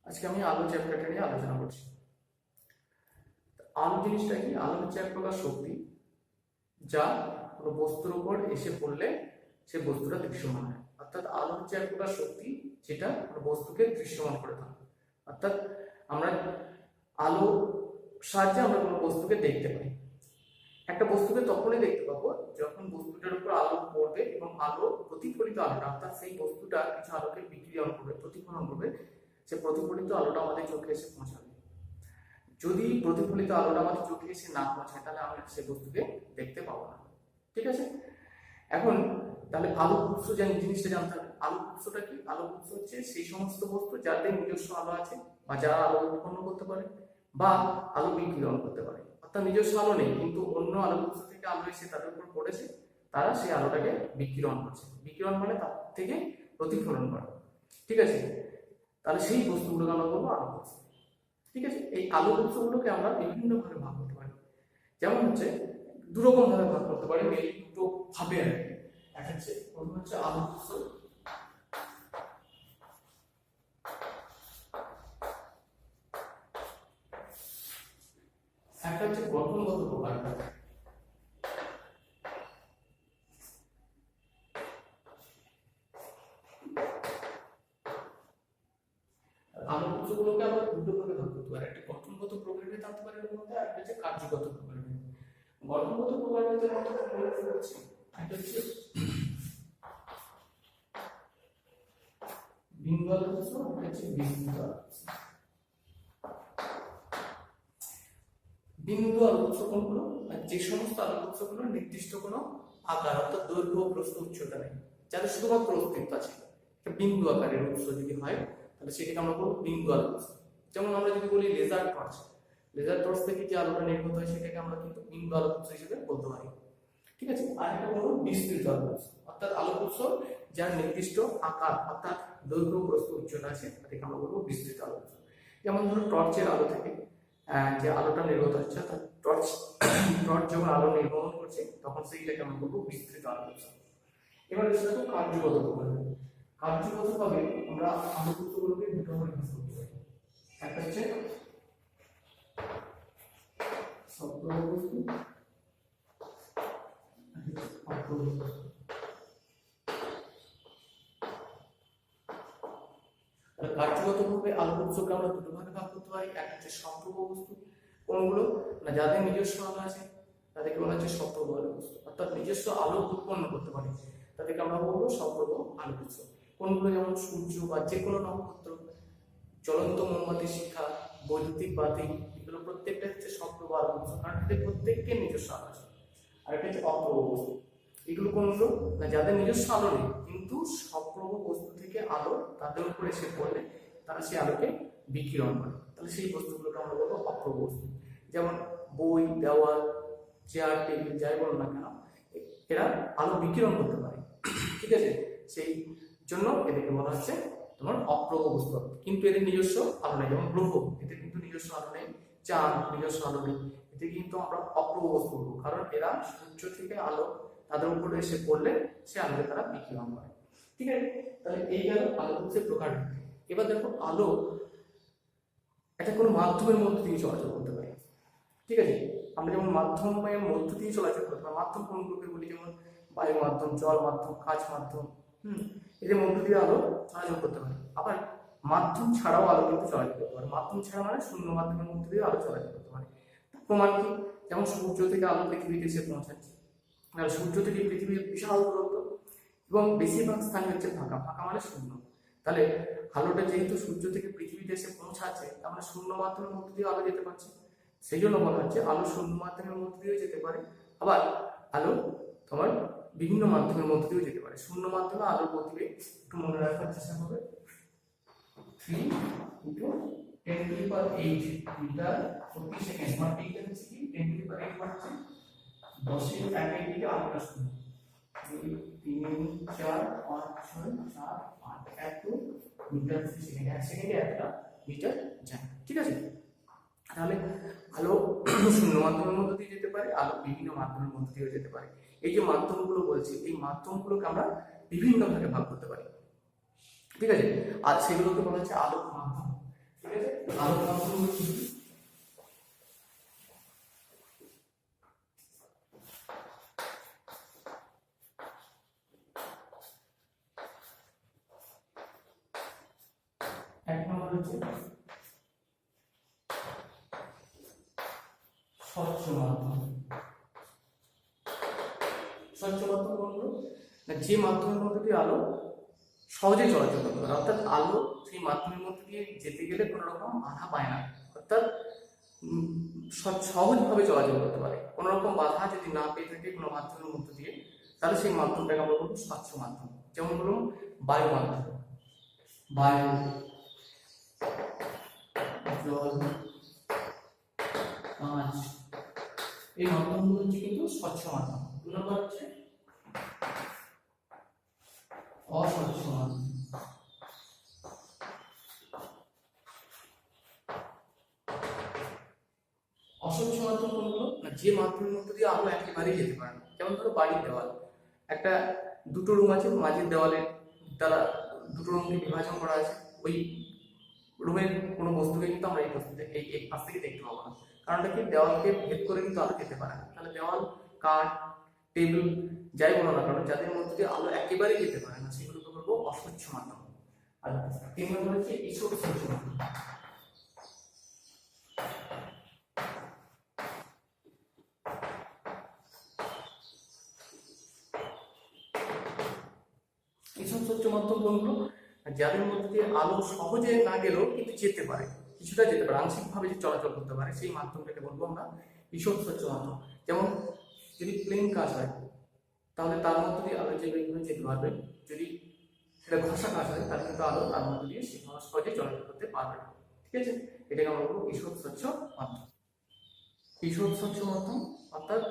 আজকে আমি আলো চ্যাপ্টারটা নিয়ে আলোচনা করছি। আলো জিনিসটা কি? আলো হচ্ছে এক প্রকার শক্তি যা কোনো বস্তুর উপর এসে পড়লে সে বস্তুটা দৃশ্যমান হয়। অর্থাৎ আলো হচ্ছে এক প্রকার শক্তি যেটা কোনো বস্তুকে দৃশ্যমান করে তোলে। অর্থাৎ আমরা আলো সাহায্যে আমরা কোনো বস্তুকে দেখতে পাই। একটা বস্তুকে তখনই দেখতে পাবো যখন বস্তুটার উপর আলো পড়বে এবং আলো প্রতিফলিত আলোটা, অর্থাৎ সেই বস্তুটা কিছু আলোকে বিকিরণ করবে, প্রতিফলন করবে, সে প্রতিফলিত আলোটা আমাদের চোখে এসে পৌঁছাবে। যদি প্রতিফলিত আলোটা আমাদের চোখে এসে না পৌঁছায় তাহলে আমরা সেই বস্তুকে দেখতে পাবো না। ঠিক আছে? এখন তাহলে আলোক উৎস জিনিসটা জানতে হবে। আলোক উৎসটা কি? আলোক উৎস হচ্ছে সেই সমস্ত বস্তু যাদের নিজস্ব আলো আছে বা যারা আলো উৎপন্ন করতে পারে বা আলো বিকিরণ করতে পারে। অর্থাৎ নিজস্ব আলো নেই কিন্তু অন্য আলোক উৎস থেকে আলো এসে তাদের উপর পড়েছে, তারা সেই আলোটাকে বিকিরণ করছে। বিকিরণ মানে তার থেকে প্রতিফলন করা। ঠিক আছে? তাহলে সেই বস্তুগুলোকে আমরা বলবো আলোক উৎস। ঠিক আছে? এই আলোক উৎসগুলোকে আমরা বিভিন্ন ভাবে ভাগ করতে পারি। যেমন হচ্ছে দুরকম ভাবে ভাগ করতে পারি, এই দুটো ভাবে আর কি। একটা হচ্ছে প্রথম হচ্ছে আলোক উৎস, একটা হচ্ছে গঠনগত প্রকার। আলোক উৎসগুলোকে আমরা দুটো ভাবে ভাগ করতে পারি, একটা গঠনগত প্রকারভেদ আনতে পারি এর মধ্যে, আর একটা হচ্ছে কার্যগত প্রকারভেদ। গঠনগত প্রকারভেদের মধ্যে প্রকারভেদ হচ্ছে একটা হচ্ছে বিন্দু আলোক উৎস, একটা হচ্ছে বিস্তৃত আলোক উৎস। বিন্দু আলোক উৎস কোনগুলো? যে সমস্ত আলোক উৎসগুলো নির্দিষ্ট কোনো আকার, অর্থাৎ দৈর্ঘ্য, প্রস্থ, উচ্চতা নেই, যাদের শুধুমাত্র অস্তিত্ব আছে, একটা বিন্দু আকারের উৎস যদি হয় তাহলে সেটাকে আমরা বলবো বিন্দু আলোক উৎস। যেমন আমরা যদি বলি লেজার টর্চ, লেজার টর্চ থেকে যে আলোটা নির্গত হয় সেটাকে আমরা কিন্তু বিন্দু আলোক উৎস হিসেবে বলতে পারি। ঠিক আছে? আর একটা হলো বিস্তৃত আলোক উৎস, অর্থাৎ আলোক উৎস যার নির্দিষ্ট আকার, অর্থাৎ দৈর্ঘ্য, প্রস্থ, উচ্চতা আছে, তাদেরকে আমরা বলবো বিস্তৃত আলোক উৎস। যেমন ধরো টর্চের আলো থেকে যে আলোটা নির্গত হচ্ছে, অর্থাৎ টর্চ যখন আলো নির্গমন করছে তখন সেইটাকে আমরা বলবো বিস্তৃত আলোক উৎস। এবার এসে দেখো কার্যগত প্রকারভেদ। কার্যগতভাবে আমরা আলোক উৎসগুলোকে দুটো ভাগে ভাগ করতে পারি। একটা হচ্ছে সক্রিয় বস্তু, অপ্রবহ বস্তু। কার্যগতভাবে আলোক উৎসকে আমরা দুটো ভাগে ভাগ করতে পারি। একটা হচ্ছে সপ্রভ বস্তু, কোনগুলো না যাদের নিজস্ব আলো আছে তাদেরকে বলা হচ্ছে সপ্রভ আলোক উৎস, অর্থাৎ নিজস্ব আলো উৎপন্ন করতে পারে, তাদেরকে আমরা বলবো সপ্রভ আলোক উৎস। কোনগুলো? যেমন সূর্য বা যে কোনো নক্ষত্র, জ্বলন্ত মোমবাতি শিখা, বৈদ্যুতিক বাতি, এগুলো প্রত্যেকটা হচ্ছে সপ্রভ আলোক উৎস, কারণ এদের প্রত্যেককে নিজস্ব আলো আছে। আর একটা হচ্ছে অপ্রভ বস্তু, এগুলো কোনগুলো না যাদের নিজস্ব আলো নেই কিন্তু সপ্রভ বস্তু থেকে আলো তাদের উপর এসে পড়লে তারা সেই আলোকে বিকিরণ করে, তাহলে সেই বস্তুগুলোকে আমরা বলবো অপ্রভ বস্তু। যেমন বই, দেওয়াল, চেয়ার, টেবিল, যাই বলো না কেন, এরা আলো বিকিরণ করতে পারে। ঠিক আছে? সেই জন্য এদেরকে বলা হচ্ছে তোমার অপ্রভ বস্তু, কিন্তু এদের নিজস্ব আলো নেই। যেমন গ্রহ, এদের কিন্তু নিজস্ব আলো নেই। চাঁদ, নিজস্ব আলো নেই। এতে কিন্তু আমরা অপ্রভ বস্তু বলবো, কারণ এরা সূর্য থেকে আলো তাদের উপরে এসে পড়লে সে আলোকে তারা বিকিরণ করে। ঠিক আছে? তাহলে এই গেল আলোক উৎসের প্রকার। এবার দেখো আলো একটা কোনো মাধ্যমের মধ্যে দিয়ে চলাচল করতে পারে। ঠিক আছে? আমরা যেমন মাধ্যমের মধ্য দিয়ে চলাচল করতে পারি। মাধ্যম কোনগুলোকে বলি? যেমন বায়ু মাধ্যম, জল মাধ্যম, কাঁচ মাধ্যম, এদের মধ্য দিয়ে আলো চলাচল করতে পারে। আবার মাধ্যম ছাড়াও আলো কিন্তু চলাচল করতে পারে। মাধ্যম ছাড়া মানে শূন্য মাধ্যমের মধ্য দিয়ে আলো চলাচল করতে পারে। প্রমাণ কি? যেমন সূর্য থেকে আলো পৃথিবীতে এসে পৌঁছাচ্ছে, আর সূর্য থেকে পৃথিবীর বিশাল দূরত্ব এবং বেশিরভাগ স্থান হচ্ছে ফাঁকা, ফাঁকা মানে শূন্য। তাহলে আলোটা যেহেতু সূর্য থেকে পৃথিবীতে এসে পৌঁছাচ্ছে, আমরা শূন্য মাধ্যমের মধ্যে দিয়ে আলো যেতে পারছে, সেই জন্য বলা হচ্ছে আলো শূন্য মাধ্যমের মধ্যে দিয়েও যেতে পারে, আবার আলো তোমার বিভিন্ন মাধ্যমের মধ্যে দিয়েও যেতে পারে। শূন্য মাধ্যমে আলোর গতিবেগ একটু মনে রাখার চেষ্টা করবে, 3 × 10⁸ মিটার প্রতি সেকেন্ড। মানে এইটা হচ্ছে কি 10⁸ হচ্ছে 10 এর 1 দিকে 8টা শূন্য, 2 3 4 5 6 7 8 এত মিটার প্রতি সেকেন্ড। 1 সেকেন্ডে 1টা মিটার যায়। ঠিক আছে? তাহলে আলো শূন্য মাধ্যমের মধ্যে দিয়ে যেতে পারে, আলো বিভিন্ন মাধ্যমের মধ্যে দিয়েও যেতে পারে। এই যে মাধ্যমগুলো বলছি, এই মাধ্যমগুলোকে আমরা বিভিন্ন ভাগে ভাগ করতে পারি। ঠিক আছে? আর সেগুলোকে বলা হচ্ছে আলোক মাধ্যম। আলোর মাধ্যমগুলো কি? এক নম্বর হচ্ছে স্বচ্ছ মাধ্যম। স্বচ্ছ মাধ্যম কোনগুলো? না যে মাধ্যমের মধ্যে দিয়ে আলো সহজেই চলাচল করতে পারে, অর্থাৎ আলো সেই মাধ্যমের মধ্যে দিয়ে যেতে গেলে কোনো রকম বাধা পায় না, অর্থাৎ সহজভাবে চলাচল করতে পারে। কোনো রকম বাধা যদি না পেয়ে থাকে কোনো মাধ্যমের মধ্যে দিয়ে, তাহলে সেই মাধ্যমটাকে আমরা বলবো স্বচ্ছ মাধ্যম। যেমন বলুন বায়ু মাধ্যম, বায়ু, জল, কাঁচ, এই মাধ্যমগুলো হচ্ছে কিন্তু স্বচ্ছ মাধ্যম। 2 নম্বর হচ্ছে অস্বচ্ছ মাধ্যম। অস্বচ্ছ মাধ্যম কোনগুলো? না যে মাধ্যমের মধ্যে দিয়ে আলো একেবারেই যেতে পারে না। যেমন ধরো বাড়ির দেওয়াল, একটা দুটো রুম আছে, মাঝের দেওয়ালে দ্বারা দুটো রুমকে বিভাজন করা আছে, ওই রুমের কোনো বস্তুকে কিন্তু আমরা এই পাশ থেকে দেখতে পাবো না। কারণটা কি? দেওয়ালকে ভেদ করে কিন্তু আলো যেতে পারে না। তাহলে দেওয়াল, কাঠ, টেবিল যাই বলো না কারণ যাদের মধ্যে দিয়ে আলো একেবারেই যেতে পারে না সেগুলোকে বলবো অস্বচ্ছ মাধ্যম। আর 3 নম্বর হচ্ছে ঈষৎ স্বচ্ছ মাধ্যম। ঈষৎ স্বচ্ছ মাধ্যম কোনগুলো? যাদের মধ্যে দিয়ে আলো সহজে না গেলেও কিন্তু যেতে পারে, কিছুটা যেতে পারে, আংশিকভাবে যে চলাচল করতে পারে, সেই মাধ্যমটাকে বলবো আমরা ঈষৎ স্বচ্ছ মাধ্যম। যেমন যদি প্লেন কাঁচ হয় তাহলে তার মধ্যে দিয়ে আলো যেভাবে যেতে পারবে, যদি সেটা ঘষা কাঁচ হয় তাহলে কিন্তু আলো তার মধ্যে দিয়ে সহজে চলাচল করতে পারবে না। ঠিক আছে, এটাকে আমরা বলবো ঈষৎ স্বচ্ছ মাধ্যম। ঈষৎ স্বচ্ছ মাধ্যম অর্থাৎ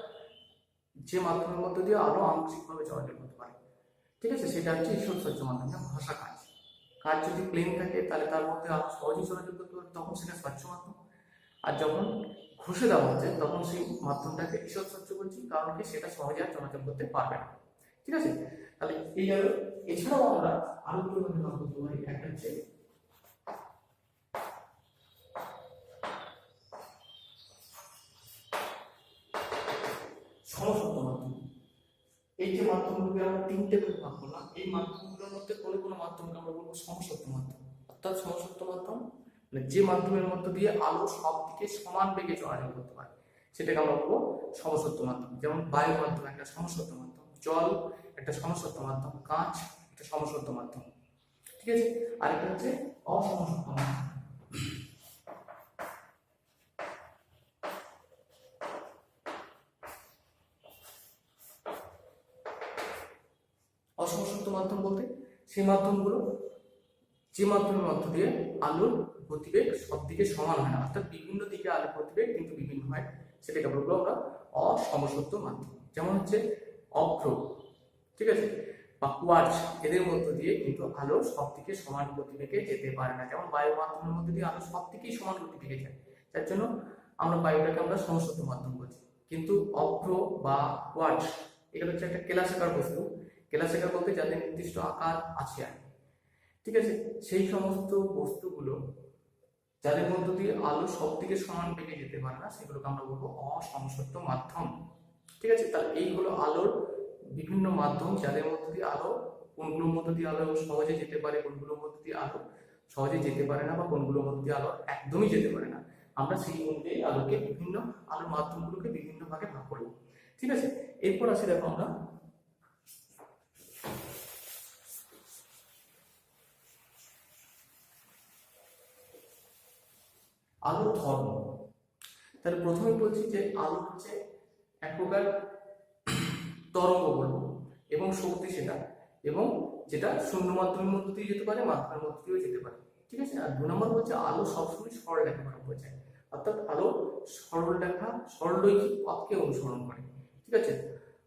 যে মাধ্যমের মধ্যে দিয়ে আলো আংশিকভাবে চলাচল করতে পারে, ঠিক আছে, সেটা হচ্ছে ঈষৎ স্বচ্ছ মাধ্যম। যেমন ঘষা কাঁচ, কাঁচ যদি প্লেন থাকে তাহলে তার মধ্যে আলো সহজেই চলাচল করতে পারে, তখন সেটা স্বচ্ছ মাধ্যম। আর যখন ঘষে দেওয়া হচ্ছে তখন সেই মাধ্যমটাকে ঈষৎ স্বচ্ছ করছি, কারণ কি সেটা সহজে আর চলাচল করতে পারবে না। ঠিক আছে, তাহলে এই গেল। এছাড়াও আমরা আরো দুটো ব্যবহার করতে পারি। একটা হচ্ছে সমসত্ব মাধ্যম। এই যে মাধ্যমগুলোকে আমরা 3টে ভাগে ভাগ করলাম, এই মাধ্যমগুলোর মধ্যে কোনো কোনো মাধ্যমকে আমরা বলবো সমসত্ব মাধ্যম। অর্থাৎ সমসত্ব মাধ্যম মানে যে মাধ্যমের মধ্যে দিয়ে আলো সব দিকে সমান বেগে চলাচল করতে পারে, সেটাকে আমরা বলবো সমসত্ব মাধ্যম। যেমন বায়ু মাধ্যম একটা সমসত্ব মাধ্যম, জল একটা সমসত্ব মাধ্যম, কাঁচ একটা সমসত্ব মাধ্যম। ঠিক আছে, আরেকটা হচ্ছে অসমসত্ব মাধ্যম। অসমসত্ব মাধ্যম বলতে সেই মাধ্যমগুলো যে মাধ্যমের মধ্য দিয়ে আলোর গতিবেগ সব দিকে সমান হয় না, অর্থাৎ বিভিন্ন দিকে আলোর গতিবেগ কিন্তু বিভিন্ন হয়, সেটাকে বলবো আমরা অসমসত্ব মাধ্যম। যেমন হচ্ছে অভ্র, ঠিক আছে, বা কোয়ার্টজ, এদের মধ্য দিয়ে কিন্তু আলো সব দিকে সমান গতিবেগে যেতে পারে না। যেমন বায়ু মাধ্যমের মধ্যে দিয়ে আলো সব দিকেই সমান গতিবেগে যায়, তার জন্য আমরা বায়ুটাকে আমরা সমসত্ব মাধ্যম বলছি। কিন্তু অভ্র বা কোয়ার্টজ এটা হচ্ছে একটা কেলাসাকার বস্তু। কেলাসাকার বলতে যাদের নির্দিষ্ট আকার আছে আর, ঠিক আছে, সেই সমস্ত বস্তুগুলো যাদের মধ্য দিয়ে আলো সব দিকে সমান বেগে যেতে পারে না সেগুলোকে আমরা বলবো অসমসত্ব মাধ্যম। ঠিক আছে, তাহলে এই হলো আলোর বিভিন্ন মাধ্যম, যাদের মধ্য দিয়ে আলো, কোনগুলোর মধ্য দিয়ে আলো সহজে যেতে পারে, কোনগুলোর মধ্য দিয়ে আলো সহজে যেতে পারে না, বা কোনগুলোর মধ্য দিয়ে আলো একদমই যেতে পারে না। আমরা সেই অনুযায়ী আলোকে বিভিন্ন আলোর মাধ্যমগুলোকে বিভিন্ন ভাগে ভাগ করব। ঠিক আছে, এরপর আসি দেখো আমরা আলোর ধর্ম। তাহলে প্রথমে বলছি যে আলো হচ্ছে এক প্রকার তরঙ্গ বলবো এবং শক্তি সেটা, এবং যেটা শূন্য মাধ্যমের মধ্যে দিয়ে যেতে পারে, মাধ্যমের মধ্যে দিয়েও যেতে পারে। ঠিক আছে, আর 2 নম্বর হচ্ছে আলো সবসময় সরল রেখা বরাবর বোঝায়, অর্থাৎ আলো সরল রেখা সরলরৈখিক পথকে অনুসরণ করে। ঠিক আছে,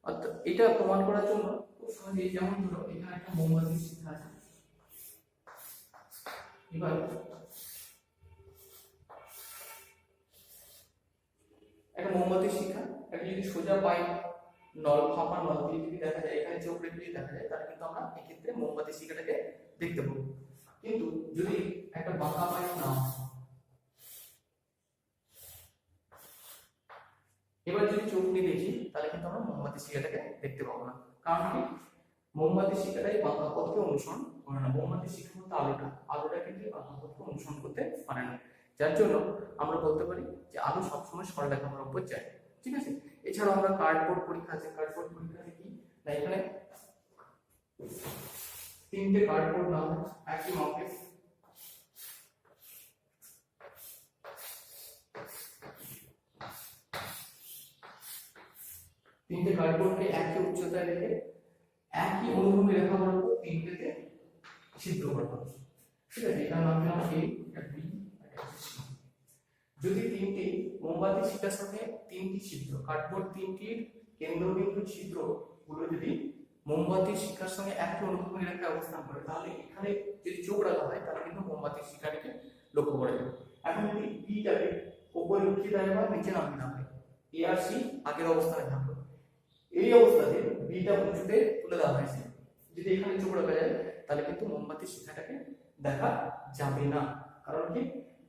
অর্থাৎ এটা প্রমাণ করার জন্য খুব সহজেই, যেমন ধরো এখানে একটা মোমবাতি শিখা আছে, এবার একটা মোমবাতির শিখা, একটা যদি সোজা পাইপ নল, ফাঁপা নল দিয়ে যদি দেখা যায়, এখানে চোখ রেখে যদি দেখা যায়, তাহলে কিন্তু আমরা এক্ষেত্রে মোমবাতির শিখাটাকে দেখতে পাবো। কিন্তু যদি একটা বাঁকা পাইপ না, এবার যদি চোখ নিয়ে দেখি তাহলে কিন্তু আমরা মোমবাতি শিখাটাকে দেখতে পাবো না। কারণ কি, মোমবাতি শিখাটাই বাঁকা পথকে অনুসরণ করে না। মোমবাতি শিখার মতো আলোটা কিন্তু বাঁকা পথকে অনুসরণ করতে পারে না, যার জন্য আমরা বলতে পারি যে আলো সবসময় সরলরেখা বরাবর যায়। ঠিক আছে, এছাড়াও আমরা কার্ডবোর্ড পরীক্ষা আছে, কার্ডবোর্ড পরীক্ষাতে কি না, এখানে 3টে কার্ডবোর্ড নাও একই মাপে, তিনটে কার্ডবোর্ডকে একই উচ্চতায় রেখে একই অনুভূমি রেখা বরাবর তিনটেতে ছিদ্র করবো। ঠিক আছে, এটার নাম দিলাম A, এটা B, এটা C। যদি তিনটি মোমবাতি শিখার সাথে তিনটি ছিদ্র, কার্ডবোর্ড তিনটির কেন্দ্রবিন্দু ছিদ্র গুলো যদি মোমবাতি শিখার সঙ্গে একই অনুভূমি রেখায় অবস্থান করে, তাহলে এখানে যদি চোখ রাখা হয় তাহলে কিন্তু মোমবাতি শিখাটিকে লক্ষ্য করা যাবে। এখন যদি বিটাকে উপরে উঠিয়ে দেওয়া হয় নিচে নামিয়ে দেওয়া হয়, A আর C আগের অবস্থানে থাকবে, এই অবস্থাতে বিটা উঁচুতে তুলে দেওয়া হয়েছে, যদি এখানে চোখ রাখা যায় তাহলে কিন্তু মোমবাতি শিখাটাকে দেখা যাবে না। কারণ কি,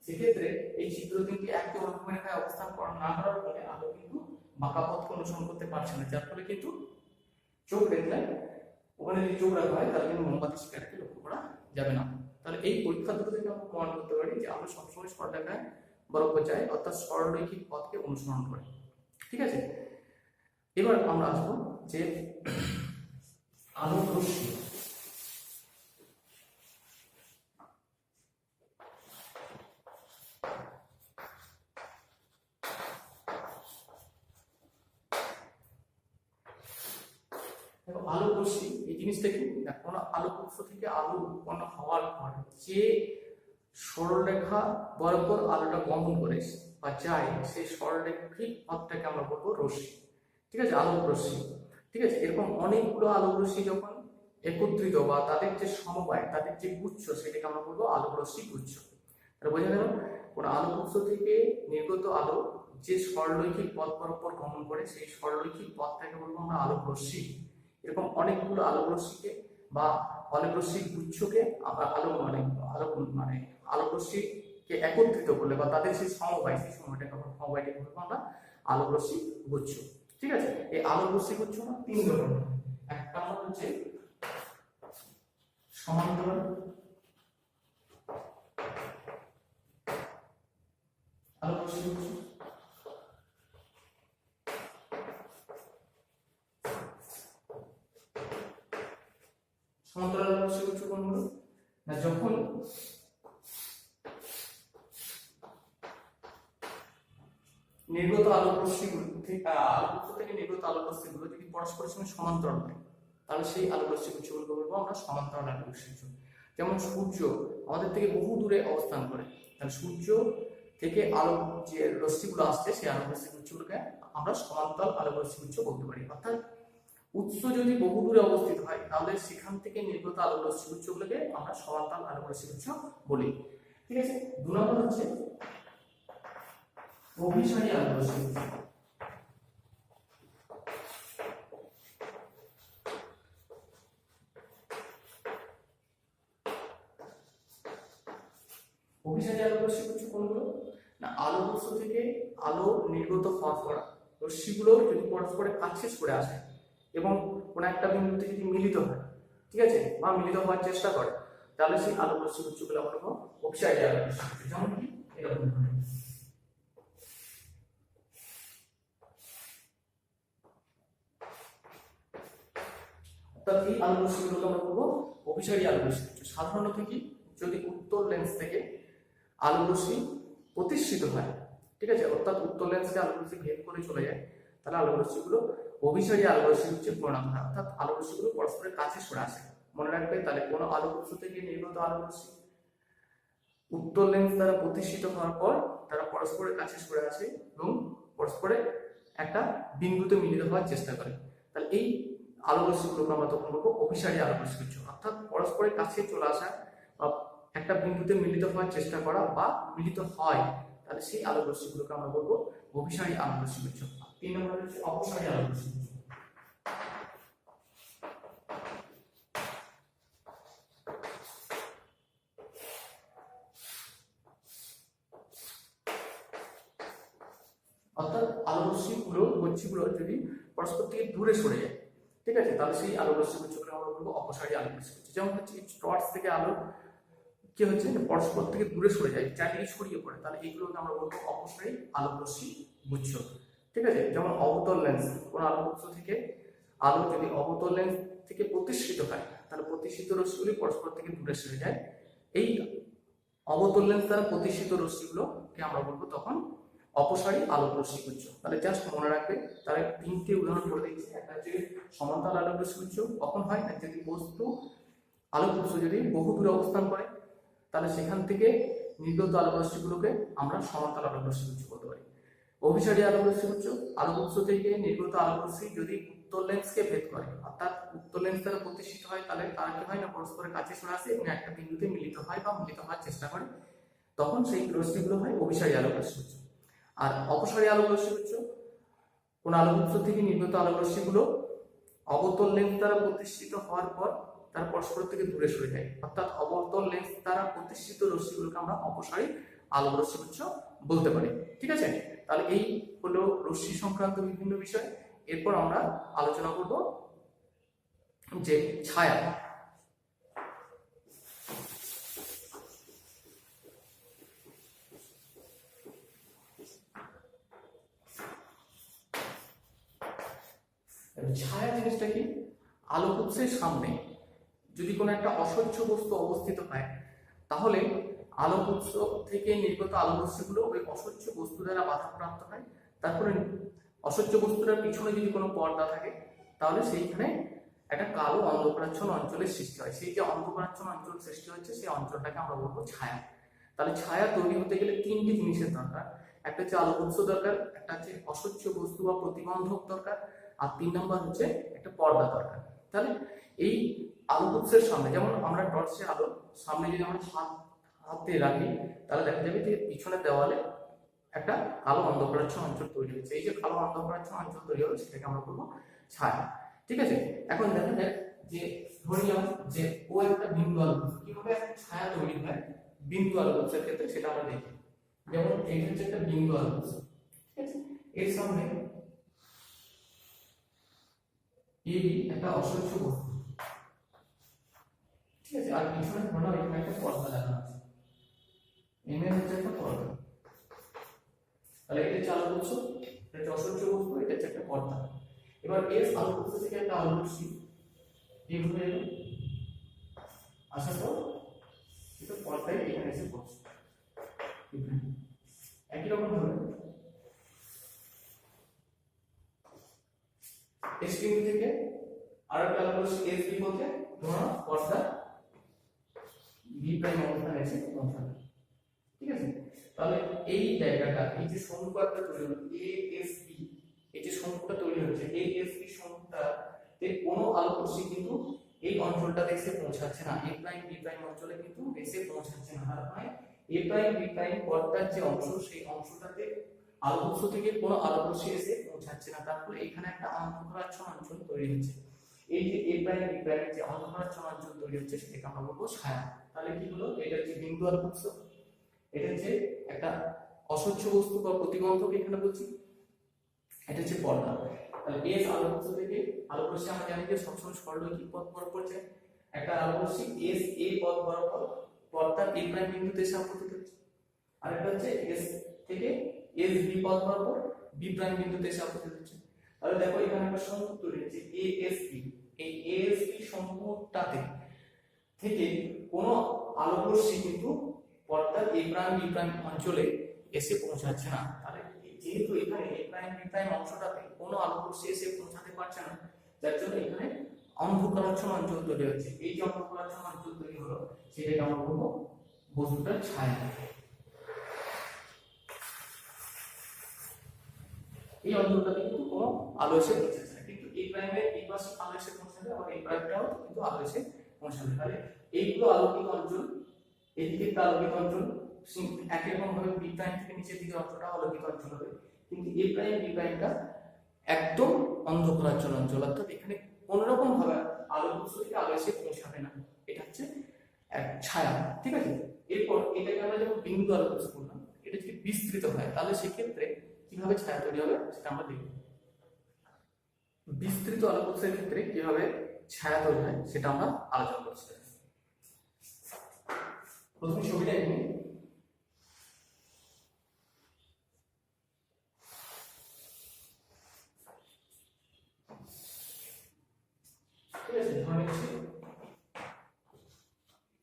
সেক্ষেত্রে এই ছিদ্র তিনটি একই অনুভূমি রেখায় অবস্থান না করার ফলে আলো কিন্তু বাঁকা পথকে অনুসরণ করতে পারছে না, যার ফলে কিন্তু চোখ দেখলে ওখানে যদি চোখ রাখা হয় তাহলে কিন্তু মোমবাতি শিখাটাকে লক্ষ্য করা যাবে না। তাহলে এই পরীক্ষা দুটো থেকে আমরা প্রমাণ করতে পারি যে আলো সবসময় সরলরেখায় বরাবর যায়, অর্থাৎ সরলরৈখিক পথকে অনুসরণ করে। ঠিক আছে, এবার আমরা আসবো যে আলো রশ্মি। আলো রশ্মি এই জিনিসটা কি, কোনো আলোক উৎস থেকে আলো উৎপন্ন হওয়ার পর যে সরলরেখা বরাবর আলোটা গমন করে বা যায়, সেই সরলরেখিক পথটাকে আমরা বলবো রশ্মি। ঠিক আছে, আলোক রশ্মি। ঠিক আছে, এরকম অনেকগুলো আলোক রশ্মি যখন একত্রিত বা তাদের যে সমবায়, তাদের যে গুচ্ছ, সেটাকে আমরা বলবো আলোক রশ্মি গুচ্ছ। তাহলে বোঝা গেল, কোনো আলোক উৎস থেকে নির্গত আলো যে সরলরৈখিক পথ বরাবর গমন করে, সেই সরলরৈখিক পথটাকে বলবো আমরা আলোক রশ্মি। এরকম অনেকগুলো আলোক রশ্মিকে বা আলোক রশ্মির গুচ্ছকে আমরা আলোক রশ্মিকে একত্রিত করলে বা তাদের সেই সমবায়, সেই সময়টাকে সমবায়টাকে বলবো আমরা আলোক রশ্মি গুচ্ছ। ঠিক আছে, এই আলোক রশ্মি গুচ্ছ না 3 ধরনের। একটা হচ্ছে সমান্তরাল আলোক রশ্মি গুচ্ছ, সমান্তরাল আলোক রশ্মি গুচ্ছ কোনগুলো না, যখন নির্গত আলোক রশ্মিগুলো থেকে নির্গত আলোক রশ্মিগুলো যদি পরস্পরের সঙ্গে সমান্তরাল হয়, তাহলে সেই আলোক রশ্মি গুচ্ছগুলোকে বলবো আমরা সমান্তরাল আলোক রশ্মি গুচ্ছ। যেমন সূর্য আমাদের থেকে বহু দূরে অবস্থান করে, তাহলে সূর্য থেকে আলোক যে রশ্মিগুলো আসছে, সেই আলোক রশ্মি গুচ্ছগুলোকে আমরা সমান্তরাল আলোক রশ্মি গুচ্ছ বলতে পারি। অর্থাৎ উৎস যদি বহু দূরে অবস্থিত হয়, তাহলে সেখান থেকে নির্গত আলোক রশ্মি গুচ্ছগুলোকে আমরা সমান্তরাল আলোক রশ্মি গুচ্ছ বলি। ঠিক আছে, 2 নম্বর হচ্ছে অভিসারী আলোক রশ্মি গুচ্ছ। অভিসারী আলোক রশ্মি গুচ্ছ কোনগুলো না, আলোক উৎস থেকে আলো নির্গত হওয়ার পর রশ্মিগুলো যদি পরস্পরের কাছে সরে আসে এবং কোনো একটা বিন্দুতে যদি মিলিত হয়, ঠিক আছে, বা মিলিত হওয়ার চেষ্টা করে, তাহলে সেই আলোক রশ্মি গুচ্ছগুলো আমরা বলবো অভিসারী আলোক রশ্মি গুচ্ছ। যেমন কি এরকম অর্থাৎ এই আলোক রশ্মিগুলোকে আমরা বলবো অভিসারী আলোক রশ্মি গুচ্ছ। সাধারণত কি, যদি উত্তর লেন্স থেকে আলোক রশ্মি প্রতিষ্ঠিত হয়, ঠিক আছে, অর্থাৎ উত্তর লেন্সকে আলোক রশ্মি ভেদ করে চলে যায়, তাহলে আলোক রশ্মিগুলো অভিসারী আলোক রশ্মি গুচ্ছে পরিণত হয়, অর্থাৎ আলোক রশ্মিগুলো পরস্পরের কাছে সরে আসে। মনে রাখবে, তাহলে কোনো আলোক উৎস থেকে নির্গত আলোক রশ্মি উত্তর লেন্স দ্বারা প্রতিষ্ঠিত হওয়ার পর তারা পরস্পরের কাছে সরে আসে এবং পরস্পরের একটা বিন্দুতে মিলিত হওয়ার চেষ্টা করে, তাহলে এই আলোক রশ্মিগুলোকে আমরা তখন বলবো অভিসারী আলোক রশ্মি গুচ্ছ। অর্থাৎ পরস্পরের কাছে চলে আসা বা একটা বিন্দুতে মিলিত হওয়ার চেষ্টা করা বা মিলিত হয়, তাহলে সেই আলোক রশ্মিগুলোকে আমরা বলবো অভিসারী আলোক রশ্মি গুচ্ছ। 3 নম্বর হচ্ছে অপসারী আলোক রশ্মি গুচ্ছ। অর্থাৎ আলোরশ্মিগুলো গচ্ছিগুলো যদি পরস্পর থেকে দূরে সরে যায়, ঠিক আছে, তাহলে সেই আলোরশ্মি গুচ্ছগুলো আমরা বলবো অপসারী আলোরশ্মি গুচ্ছ। যেমন হচ্ছে টর্চ থেকে আলো কি হচ্ছে পরস্পর থেকে দূরে সরে যায়, চারিদিকে ছড়িয়ে পড়ে, তাহলে এইগুলোকে আমরা বলবো অপসারী আলোরশ্মি গুচ্ছ। ঠিক আছে, যেমন অবতল লেন্স, কোন আলোক উৎস থেকে আলো যদি অবতল লেন্স থেকে প্রতিসৃত হয়, তাহলে প্রতিসৃত রশ্মিগুলি পরস্পর থেকে দূরে সরে যায়। এই অবতল লেন্স দ্বারা প্রতিসৃত রশ্মিগুলোকে আমরা বলবো তখন অপসারী আলোক রশ্মি গুচ্ছ। তাহলে জাস্ট মনে রাখবে, তাহলে তিনটে উদাহরণ করে দিচ্ছি। একটা হচ্ছে সমান্তরাল আলোক রশ্মি গুচ্ছ কখন হয় না, যদি বস্তু আলোক উৎস যদি বহু দূরে অবস্থান করে, তাহলে সেখান থেকে নির্গত আলোক রশ্মিগুলোকে আমরা সমান্তরাল আলোক রশ্মি গুচ্ছ বলতে পারি। অভিসারী আলোক রশ্মি গুচ্ছ, আলোক উৎস থেকে নির্গত আলোক রশ্মি যদি উত্তর লেন্সকে ভেদ করে, অর্থাৎ উত্তর লেন্স দ্বারা প্রতিষ্ঠিত হয়, তাহলে তারা কি হয় না পরস্পরের কাছে সরে আসে এবং একটা বিন্দুতে মিলিত হয় বা মিলিত হওয়ার চেষ্টা করে, তখন সেই রশ্মিগুলো হয় অভিসারী আলোক রশ্মি গুচ্ছ। আর অপসারী আলোক রশ্মি গুচ্ছ, কোন আলোক উৎস থেকে নির্গত আলোক রশ্মিগুলো অবতল লেন্স দ্বারা প্রতিষ্ঠিত হওয়ার পর তারা পরস্পর থেকে দূরে সরে যায়, অর্থাৎ অবতল লেন্স দ্বারা প্রতিষ্ঠিত রশ্মিগুলোকে আমরা অপসারী আলোক রশ্মি গুচ্ছ বলতে পারি। ঠিক আছে, তাহলে এই হলো রশ্মি সংক্রান্ত বিভিন্ন বিষয়। এরপর আমরা আলোচনা করব যে ছায়া। ছায়া জিনিসটা কি, আলোক উৎসের সামনে যদি কোনো একটা অস্বচ্ছ বস্তু অবস্থিত হয়, তাহলে আলোক উৎস থেকে নির্গত আলোক রশ্মিগুলো ওই অস্বচ্ছ বস্তু দ্বারা বাধাপ্রাপ্ত হয়। তারপরে অস্বচ্ছ বস্তুটার পিছনে যদি কোনো পর্দা থাকে, তাহলে সেইখানে একটা কালো অন্ধকারাচ্ছন্ন অঞ্চলের সৃষ্টি হয়। সেই যে অন্ধকারাচ্ছন্ন অঞ্চল সৃষ্টি হচ্ছে, সেই অঞ্চলটাকে আমরা বলবো ছায়া। তাহলে ছায়া তৈরি হতে গেলে তিনটি জিনিসের দরকার। একটা হচ্ছে আলোক উৎস দরকার, একটা হচ্ছে অস্বচ্ছ বস্তু বা প্রতিবন্ধক দরকার, আর 3 নম্বর হচ্ছে একটা পর্দা দরকার। তাহলে এই আলোক উৎসের সামনে, যেমন আমরা টর্চের আলো সামনে যদি আমরা হাতে রাখি, তাহলে দেখা যাবে যে পিছনের দেওয়ালে একটা কালো অন্ধকারাচ্ছন্ন অঞ্চল তৈরি হচ্ছে। এই যে কালো অন্ধকারাচ্ছন্ন অঞ্চল তৈরি হলো, সেটাকে আমরা বলবো ছায়া। ঠিক আছে, এখন দেখা যাক যে ধরে নিলাম যে ও একটা বিন্দু আলোক উৎস, কিভাবে একটা ছায়া তৈরি হয় বিন্দু আলোক উৎসের ক্ষেত্রে সেটা আমরা দেখি। যেমন এই হচ্ছে একটা বিন্দু আলোক উৎস, ঠিক আছে, এর সামনে এই একটা অস্বচ্ছ বস্তু, ঠিক আছে, আর পিছনে ধরো এখানে একটা পর্দা লাগানো আছে, এমএন হচ্ছে একটা পর্দা। তাহলে এটা হচ্ছে আলোক উৎস, এটা হচ্ছে অস্বচ্ছ বস্তু, এটা হচ্ছে একটা পর্দা। এবার এস আলোক উৎস থেকে একটা আলোক রশ্মি এইভাবে এলো, আসার পর এটা পর্দায় এখানে এসে পড়ছে। একই রকম ভাবে এস বিন্দু থেকে আরেকটা আলোক রশ্মি এস বি বলতে ধরো পর্দা বি প্রাইম অবস্থানে এসে পৌঁছাবে। ঠিক আছে, তাহলে এই জায়গাটা, এই যে সমকোণটা তৈরি হলো এ এস বি, এই যে সমকোণটা তৈরি হচ্ছে এ এস বি সমকোণটাতে কোনো আলোক রশ্মি কিন্তু এই অঞ্চলটাতে এসে পৌঁছাচ্ছে না, এ প্রাইম বি প্রাইম অঞ্চলে কিন্তু এসে পৌঁছাচ্ছে না। তার মানে এ প্রাইম বি প্রাইম পর্দার যে অংশ, সেই অংশটাতে আলোক উৎস থেকে কোনো আলোক রশ্মি এসে পৌঁছাচ্ছে না। তারপরে এখানে একটা অন্ধকারাচ্ছন্ন অঞ্চল তৈরি হচ্ছে। এই যে এ প্রাইম বি প্রাইমের যে অন্ধকারাচ্ছন্ন অঞ্চল তৈরি হচ্ছে, সেটাকে আমরা বলবো ছায়া। তাহলে কি হলো, এটা হচ্ছে বিন্দু আলোক উৎস, এটা হচ্ছে একটা অস্বচ্ছ বস্তু বা প্রতিবন্ধক এখানে বলছি, এটা হচ্ছে পর্দা। তাহলে এস আলোক উৎস থেকে আলোক রশ্মি আমরা জানি যে সবসময় সরলরৈখিক পথ বরাবর যায়। একটা আলোক রশ্মি এস এ পথ বরাবর পর্দার এ প্রাইম বিন্দুতে এসে আপতিত হচ্ছে, আরেকটা হচ্ছে এস থেকে এস বি পথ বরাবর বি প্রাইম বিন্দুতে এসে আপতিত হচ্ছে। তাহলে দেখো এখানে একটা সম্মুখ তৈরি হচ্ছে এ এস বি, এই এ এস বি সম্মুখটাতে থেকে কোনো আলোক রশ্মি কিন্তু পর্দার এ প্রাইম বি প্রাইম অঞ্চলে এসে পৌঁছাচ্ছে না। তাহলে যেহেতু এখানে এ প্রাইম বি প্রাইম অংশটাতে কোনো আলোক রশ্মি এসে পৌঁছাতে পারছে না, যার জন্য এখানে অন্ধকারাচ্ছন্ন অঞ্চল তৈরি হচ্ছে। এই যে অন্ধকারাচ্ছন্ন অঞ্চল তৈরি হলো, সেটাকে আমরা বলবো বস্তুটার ছায়া। এই অঞ্চলটাতে কিন্তু কোনো আলো এসে পৌঁছাচ্ছে না, কিন্তু এই প্রাইমের এই পাশে আলো এসে পৌঁছাবে, আবার এই প্রাইমটাও কিন্তু আলো এসে পৌঁছাবে। তাহলে এইগুলো আলোকিত অঞ্চল, এদিকে একটা আলোকিত অঞ্চল, একই রকম ভাবে বি প্রাইম থেকে নিচের দিকে অঞ্চলটা আলোকিত অঞ্চল হবে, কিন্তু এ প্রাইম বি প্রাইমটা একদম অন্ধকারাচ্ছন্ন অঞ্চল, অর্থাৎ এখানে কোন রকম ভাবে আলোক উৎস থেকে আলো এসে পৌঁছাবে না। এটা হচ্ছে এক ছায়া। ঠিক আছে, এরপর এটাকে আমরা যখন বিন্দু আলোক উৎস বললাম, এটা যদি বিস্তৃত হয়, তাহলে সেক্ষেত্রে কি কিভাবে ছায়া তৈরি হবে সেটা আমরা দেখব। বিস্তৃত আলোক উৎসের ক্ষেত্রে কিভাবে ছায়া তৈরি হয় সেটা আমরা আলোচনা করছি। প্রথমে ছবিটা এখানে ঠিক আছে, ধরে নিচ্ছি